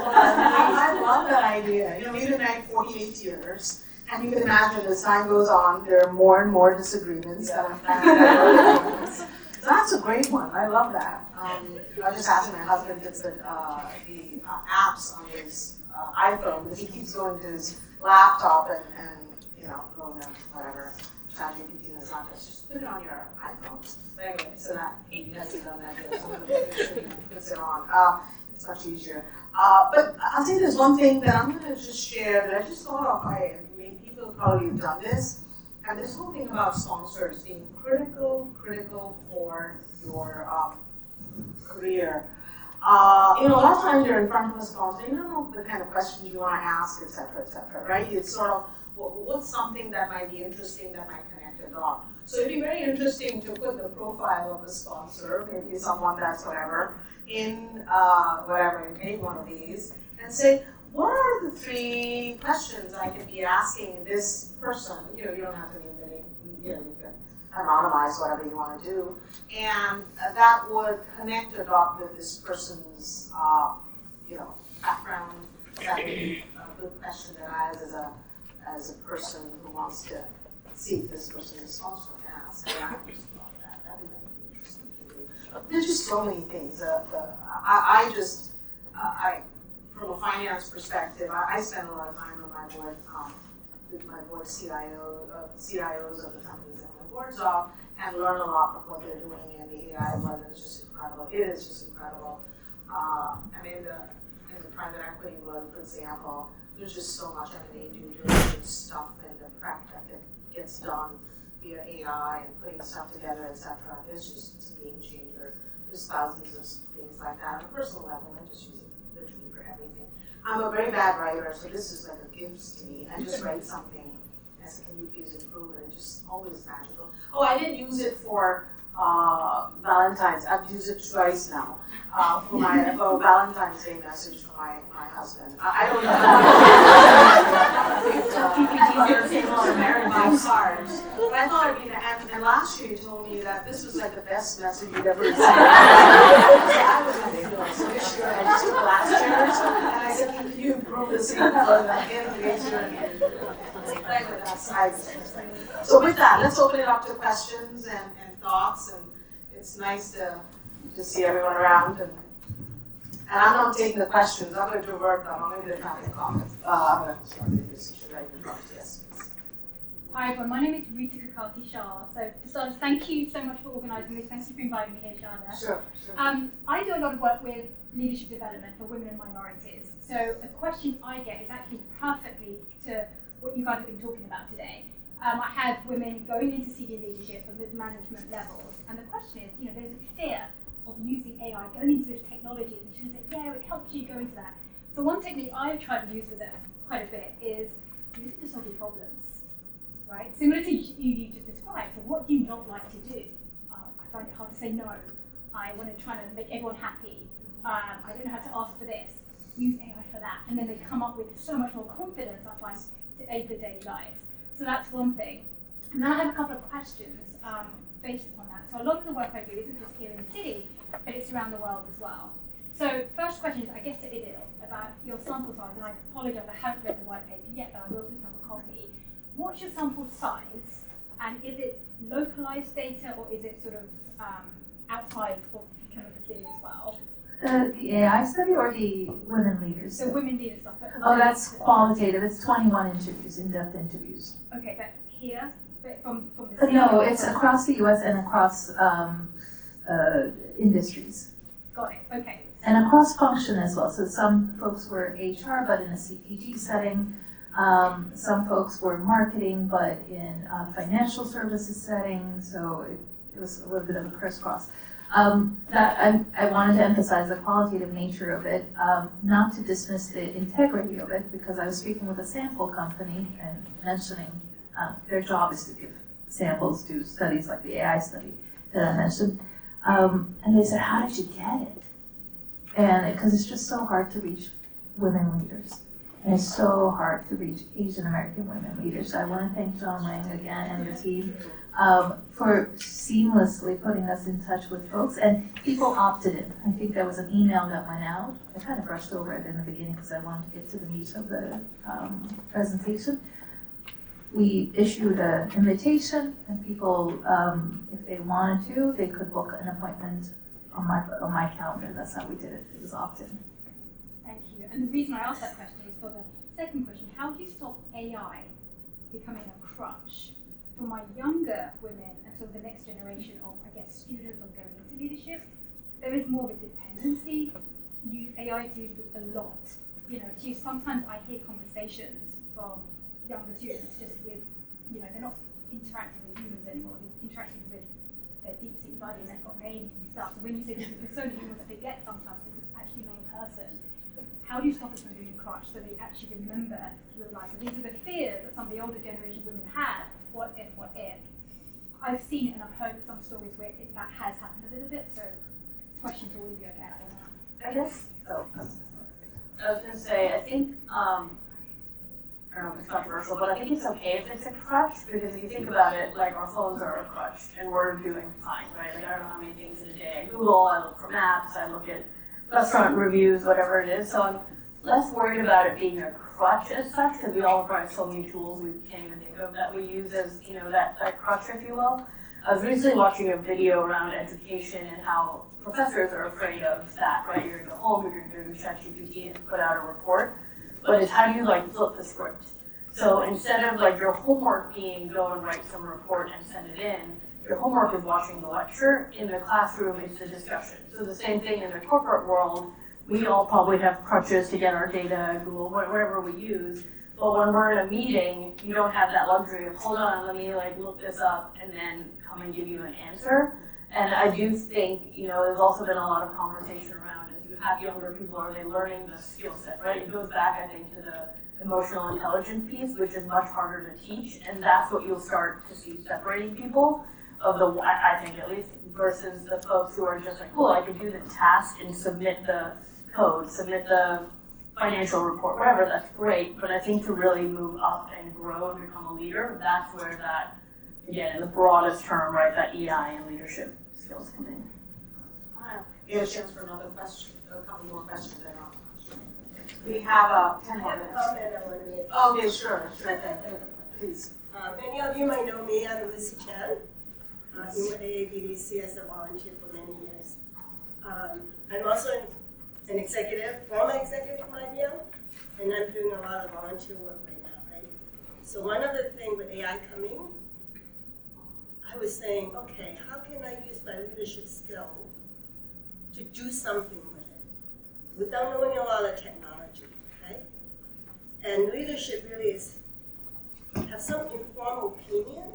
I love that idea. We've been married 48 years, and you can imagine as time goes on, there are more and more disagreements. Yeah. So that's a great one. I love that. I was just asking my husband if the apps on his iPhone, because he keeps going to his laptop and going to whatever. ChatGPT is not just put it on your iPhone. But anyway, so that he hasn't done that yet. So I'm going to make sure he puts it on. It's much easier. But I'll say there's one thing that I'm going to just share that I just thought of. People probably have done this. And this whole thing about sponsors being critical for your career. A lot of times you're in front of a sponsor, you don't know the kind of questions you want to ask, et cetera, right? It's sort of, what's something that might be interesting that might connect a dot? So it'd be very interesting to put the profile of a sponsor, maybe someone that's in any one of these, and say, what are the 3 questions I could be asking this person? You don't have to name the name, you can anonymize whatever you want to do, and that would connect a dot with this person's, background. That would be a good question that I as a person who wants to see if this person is sponsor can ask. And I just thought that would be interesting to do. But there's just so many things. From a finance perspective, I spend a lot of time on my board with my board CIOs of the companies that my boards of, and learn a lot of what they're doing, and the AI world is just incredible. It is just incredible. In the private equity world, for example, there's just so much M&A due diligence stuff and the prep that gets done via AI and putting stuff together, etc. It's a game changer. There's thousands of things like that. On a personal level, I just use it literally for everything. I'm a very bad writer, so this is like a gift to me. I just write something and say, can you please improve it? It's just always magical. Oh, I didn't use it for Valentine's. I've used it twice now for a Valentine's Day message for my husband. I don't know. Married by cards. But I thought it'd be and last year you told me that this was like the best message you'd ever received. So I was ridiculous. So this year I just took last year's and I said, can you improve this even further? So with that, let's open it up to questions and thoughts, and it's nice to see everyone around. And I'm not taking the questions. I'm going to divert them. I'm going to have the comments. I'm going to start the discussion right in front. Yes, please. Hi everyone, my name is Rita Kakati Shah. So to start, thank you so much for organising this. Thank you for inviting me here, Sharda. Sure. I do a lot of work with leadership development for women and minorities. So a question I get is actually perfectly to what you guys have been talking about today. I have women going into senior leadership and with management levels, and the question is, there's a fear of using AI, going into this technology, and she says, yeah, it helps you go into that. So one technique I've tried to use with them quite a bit is use it to solve your problems, right? Similar to you just described. So what do you not like to do? I find it hard to say no. I want to try to make everyone happy. I don't know how to ask for this. Use AI for that, and then they come up with so much more confidence, I find, to aid their daily lives. So that's one thing. And then I have a couple of questions based upon that. So a lot of the work I do isn't just here in the city, but it's around the world as well. So first question is, I guess, to Idil about your sample size, and I apologize, I haven't read the white paper yet, but I will pick up a copy. What's your sample size, and is it localized data, or is it sort of outside of kind of the city as well? The AI study or the women leaders? So women leader stuff. Oh, that's qualitative. It's 21 interviews, in-depth interviews. Okay, but here, but from the city? No, it's across the U.S. and across industries. Got it, okay. And across function as well. So some folks were HR, but in a CPG setting. Some folks were marketing, but in a financial services setting. So it was a little bit of a crisscross. That I wanted to emphasize the qualitative nature of it, not to dismiss the integrity of it, because I was speaking with a sample company and mentioning their job is to give samples to studies like the AI study that I mentioned. And they said, how did you get it? And because it's just so hard to reach women leaders. And it's so hard to reach Asian American women leaders. So I want to thank John Wang again and the team for seamlessly putting us in touch with folks. And people opted in. I think there was an email that went out. I kind of brushed over it in the beginning because I wanted to get to the meat of the presentation. We issued an invitation, and people, if they wanted to, they could book an appointment on my calendar. That's how we did it. It was opt-in. Thank you. And the reason I asked that question is for the second question: how do you stop AI becoming a crutch for my younger women and sort of the next generation of, I guess, students or going into leadership? There is more of a dependency. AI is used a lot. You know, sometimes I hear conversations from younger students just with, you know, they're not interacting with humans anymore, they're interacting with their DeepSeek buddy, and they've got names and stuff. So when you say this is a persona, you must forget sometimes this is actually not a person. How do you stop it from being a crutch so they actually remember to realize that these are the fears that some of the older generation women had? What if, what if? I've seen it and I've heard some stories where that has happened a little bit, so question to all of you, okay, on that. I guess, I was gonna say, I think, I don't know if it's controversial, but I think it's okay if it's a crutch, because if you think about it, like our phones are a crutch, and we're doing fine, right? Like I don't know how many things in a day I Google, I look for maps, I look at restaurant reviews, whatever it is, so I'm less worried about it being a crutch as such, because we all probably have so many tools we can't even think of that we use as, you know, that crutch, if you will. I was recently watching a video around education and how professors are afraid of that, right? You're gonna go home, you're gonna do ChatGPT and put out a report, but it's how do you like flip the script? So instead of like your homework being go and write some report and send it in, your homework is watching the lecture. In the classroom, it's the discussion. So the same thing in the corporate world, we all probably have crutches to get our data, Google, whatever we use. But when we're in a meeting, you don't have that luxury of, hold on, let me like look this up and then come and give you an answer. And I do think, you know, there's also been a lot of conversation around, as you have younger people, are they learning the skill set, right? It goes back, I think, to the emotional intelligence piece, which is much harder to teach. And that's what you'll start to see separating people of the, I think at least, versus the folks who are just like, cool, I can do the task and submit the code, submit the financial report, whatever, that's great. But I think to really move up and grow and become a leader, that's where that, again, in the broadest term, right, that EI and leadership skills come in. You have a chance for another question, a couple more questions then. We have 10 more minutes. Okay, sure thing. Please. Many of you might know me. I'm Lucy Chan. In AABDC as a volunteer for many years. I'm also an executive, former executive from IBM, and I'm doing a lot of volunteer work right now, right? So one of the things with AI coming, I was saying, okay, how can I use my leadership skill to do something with it without knowing a lot of technology, okay? And leadership really is have some informed opinion,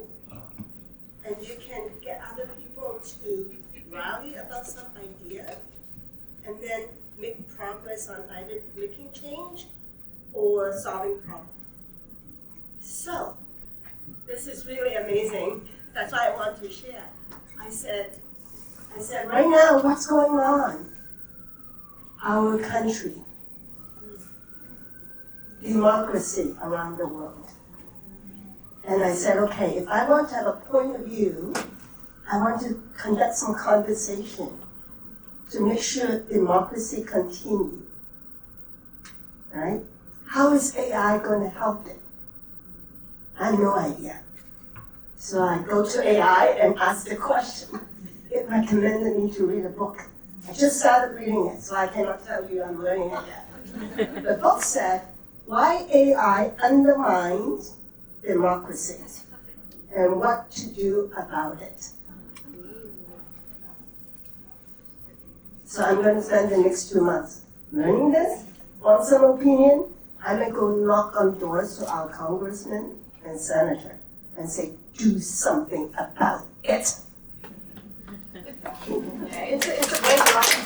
and you can get other people to rally about some idea, and then make progress on either making change or solving problems. So, this is really amazing. That's why I want to share. I said, right now, what's going on? Our country, democracy around the world. And And I said, okay, if I want to have a point of view, I want to conduct some conversation to make sure democracy continues. Right? How is AI going to help it? I have no idea. So I go to AI and ask the question. It recommended me to read a book. I just started reading it, so I cannot tell you I'm learning it yet. The book said, Why AI Undermines Democracy and What to Do About It. So I'm going to spend the next 2 months learning this, want some opinion. I may go knock on doors to our congressman and senator and say, do something about it. It's a great line.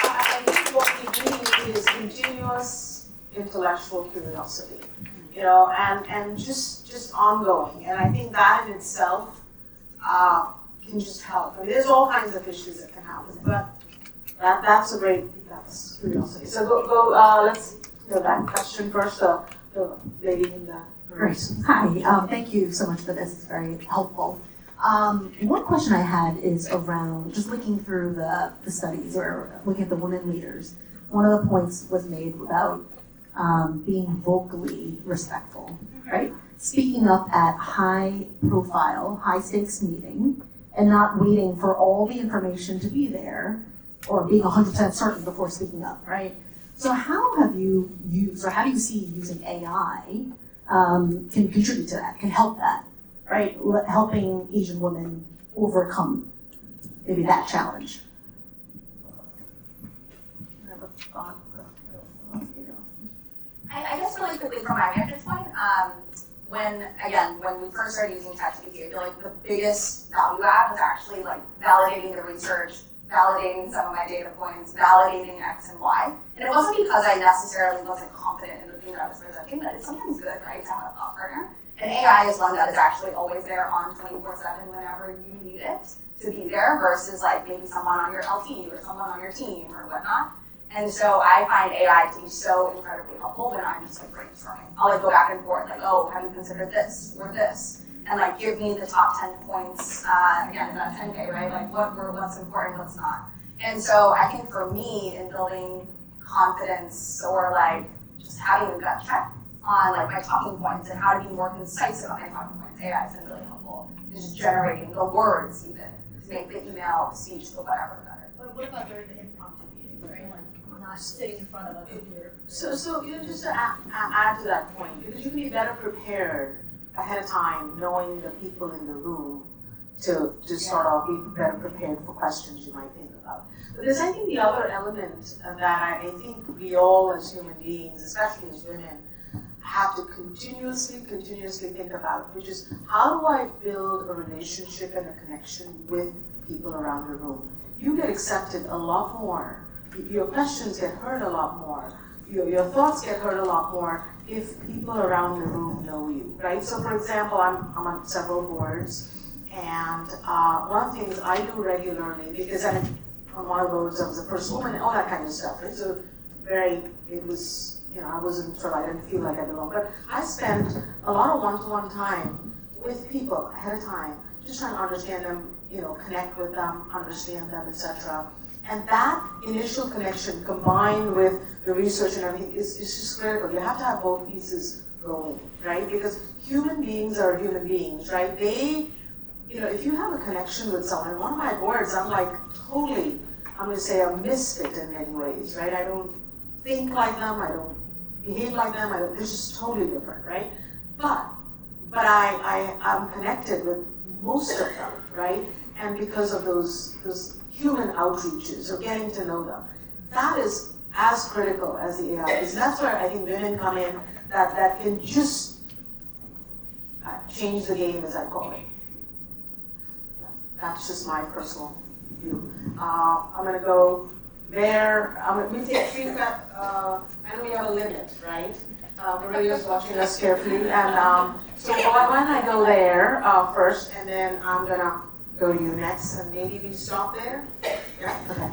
I think what we need is continuous intellectual curiosity, and just ongoing. And I think that in itself can just help. I mean, there's all kinds of issues that can happen, but that's curiosity. So go. Let's go that question first. The lady in the Great. Hi. Thank you so much for this. It's very helpful. One question I had is around just looking through the studies or looking at the women leaders. One of the points was made about being vocally respectful, right? Speaking up at high profile, high stakes meeting and not waiting for all the information to be there or being 100% certain before speaking up, right? So how have you used, or how do you see using AI can contribute to that, can help that, right? Helping Asian women overcome maybe that challenge. I guess really quickly from my vantage point, when we first started using ChatGPT, I feel like the biggest value add was actually like validating the research, validating some of my data points, validating X and Y. And it wasn't because I necessarily wasn't confident in the thing that I was presenting, but it's sometimes good, right, to have a thought partner. And AI is one that is actually always there on 24/7 whenever you need it to be there versus like maybe someone on your LT or someone on your team or whatnot. And so I find AI to be so incredibly helpful when I'm just like brainstorming. I'll like go back and forth, like, oh, have you considered this or this? And like give me the top 10 points, again, that 10K, right? Like what's important, what's not. And so I think for me in building confidence or like just having a gut check on like my talking points and how to be more concise about my talking points, AI has been really helpful. It's just generating the words even to make the email, the speech, the whatever better. But what about during the impromptu meetings, right? Like not sitting in front of a computer. So just to add to that point, because you can be better prepared ahead of time, knowing the people in the room to sort of be better prepared for questions you might think about. But there's, I think, the other element that I think we all as human beings, especially as women, have to continuously think about, which is how do I build a relationship and a connection with people around the room? You get accepted a lot more. Your questions get heard a lot more. Your thoughts get heard a lot more if people around the room know you, right? So for example, I'm on several boards, and one of the things I do regularly, because I'm on one of those, I was the first woman, and all that kind of stuff, right? So it was, I wasn't sure, I didn't feel like I belonged, but I spent a lot of one-to-one time with people ahead of time, just trying to understand them, connect with them, understand them, etc. And that initial connection combined with the research and everything is just critical. You have to have both pieces going, right? Because human beings are human beings, right? They, if you have a connection with someone, one of my boards, I'm like totally, I'm going to say a misfit in many ways, right? I don't think like them, I don't behave like them, they're just totally different, right? But I'm connected with most of them, right? And because of those human outreaches or getting to know them, that is as critical as the AI is. And that's where I think women come in that can just change the game, as I call it. That's just my personal view. I'm going to go there. We take 3 and we have a limit, right? Maria's watching us carefully. And so why don't I go there first, and then I'm going to go to you next, and maybe we stop there? Yeah? Okay.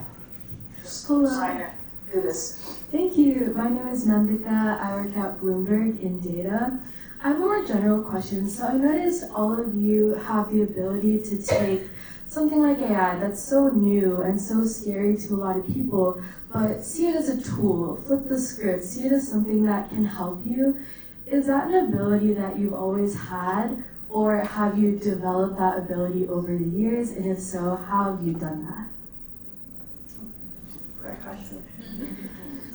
Just trying to do this. Thank you. My name is Nandita. I work at Bloomberg in data. I have a more general question. So I noticed all of you have the ability to take something like AI that's so new and so scary to a lot of people, but see it as a tool, flip the script, see it as something that can help you. Is that an ability that you've always had, or have you developed that ability over the years? And if so, how have you done that? Great question.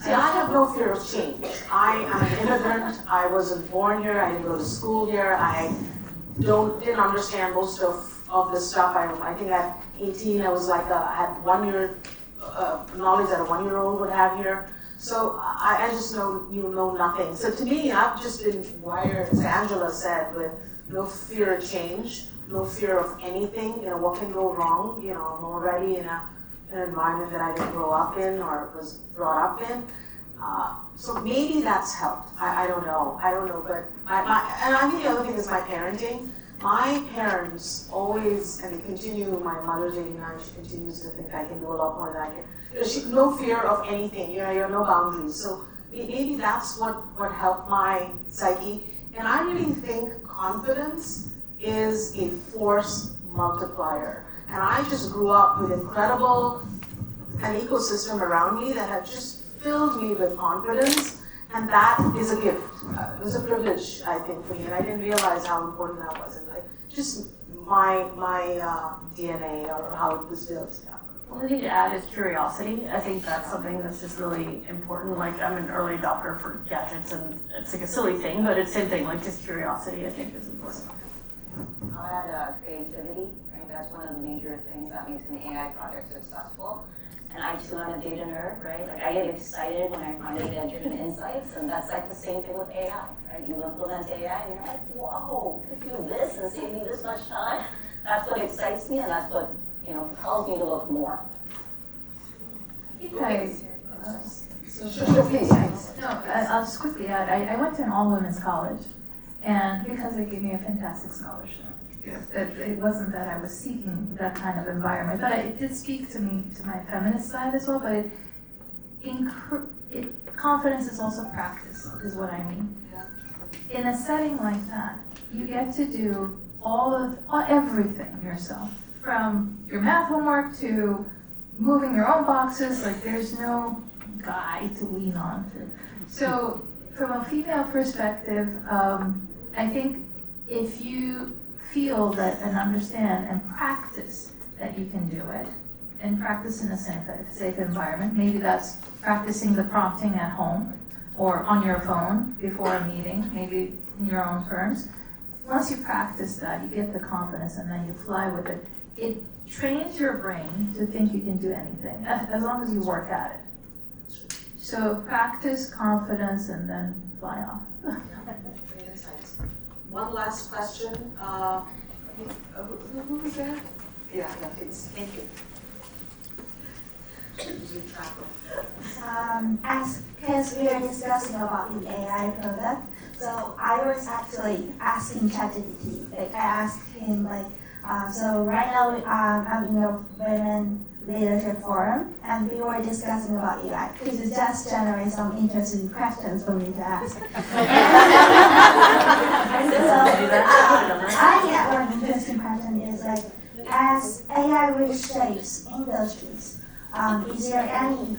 See, I have no fear of change. I am an immigrant. I wasn't born here. I didn't go to school here. I didn't understand most of this stuff. I think at 18, I was like, I had 1 year knowledge that a 1-year-old would have here. So I just know nothing. So to me, I've just been wired, as Angela said, with no fear of change, no fear of anything. What can go wrong? I'm already in an environment that I didn't grow up in or was brought up in. So maybe that's helped. I don't know, but and I think the other thing is my parenting. My parents always, and they continue, my mother's 89, she continues to think I can do a lot more than I can. No fear of anything, you have no boundaries. So maybe that's what helped my psyche. And I really think confidence is a force multiplier. And I just grew up with an ecosystem around me that had just filled me with confidence, and that is a gift. It was a privilege, I think, for me, and I didn't realize how important that was. And just my DNA or how it was built. Yeah. One thing to add is curiosity. I think that's something that's just really important. Like, I'm an early adopter for gadgets, and it's like a silly thing, but it's the same thing. Like, just curiosity, I think, is important. I'll add creativity. Right? That's one of the major things that makes an AI project successful. And I too am a data nerd, right? Like, I get excited when I find data-driven insights, and that's like the same thing with AI, right? You implement AI, and you're like, whoa, you could do this and save me this much time. That's what excites me, and that's what compels me to look more. Okay. Thanks. No, I'll just quickly add, I went to an all-women's college, and because they gave me a fantastic scholarship. It wasn't that I was seeking that kind of environment, but it did speak to me, to my feminist side as well, but confidence is also practice, is what I mean. In a setting like that, you get to do everything yourself, from your math homework to moving your own boxes. Like, there's no guy to lean on to. So from a female perspective, I think if you feel that and understand and practice that you can do it, and practice in a safe environment, maybe that's practicing the prompting at home or on your phone before a meeting, maybe in your own terms. Once you practice that, you get the confidence and then you fly with it. It trains your brain to think you can do anything, as long as you work at it. So practice, confidence, and then fly off. Great insights. One last question. Who was that? Yeah, please. Thank you. As we are discussing about the AI product, so I was actually asking ChatGPT. Like, I asked him, so right now I'm in a women leadership forum, and we were discussing about AI. Could you just generate some interesting questions for me to ask? I get one interesting question is as AI reshapes industries, is there any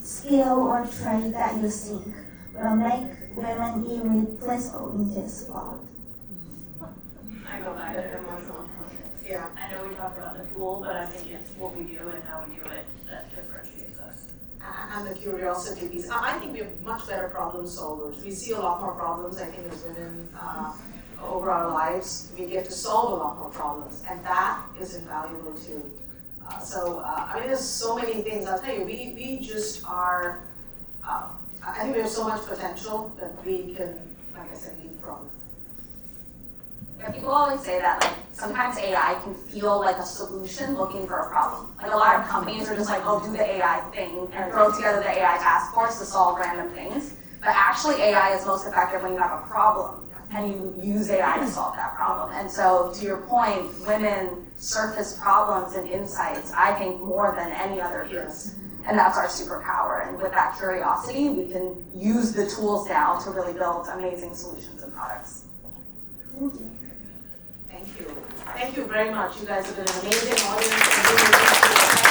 skill or trait that you think will make women irreplaceable in this world? I go back to emotional intelligence. Yeah. I know we talk about the tool, but I think it's what we do and how we do it that differentiates us. And the curiosity piece. I think we're much better problem solvers. We see a lot more problems, I think, as women over our lives. We get to solve a lot more problems, and that is invaluable too. There's so many things. I'll tell you, we just are, I think we have so much potential that we can, like I said, lead from. Yeah, people always say that, sometimes AI can feel like a solution looking for a problem. A lot of companies are just like, oh, do the AI thing and throw together the AI task force to solve random things. But actually, AI is most effective when you have a problem and you use AI to solve that problem. And so, to your point, women surface problems and insights, I think, more than any other group. Yes. And that's our superpower. And with that curiosity, we can use the tools now to really build amazing solutions and products. Thank you. Thank you very much. You guys have been an amazing audience.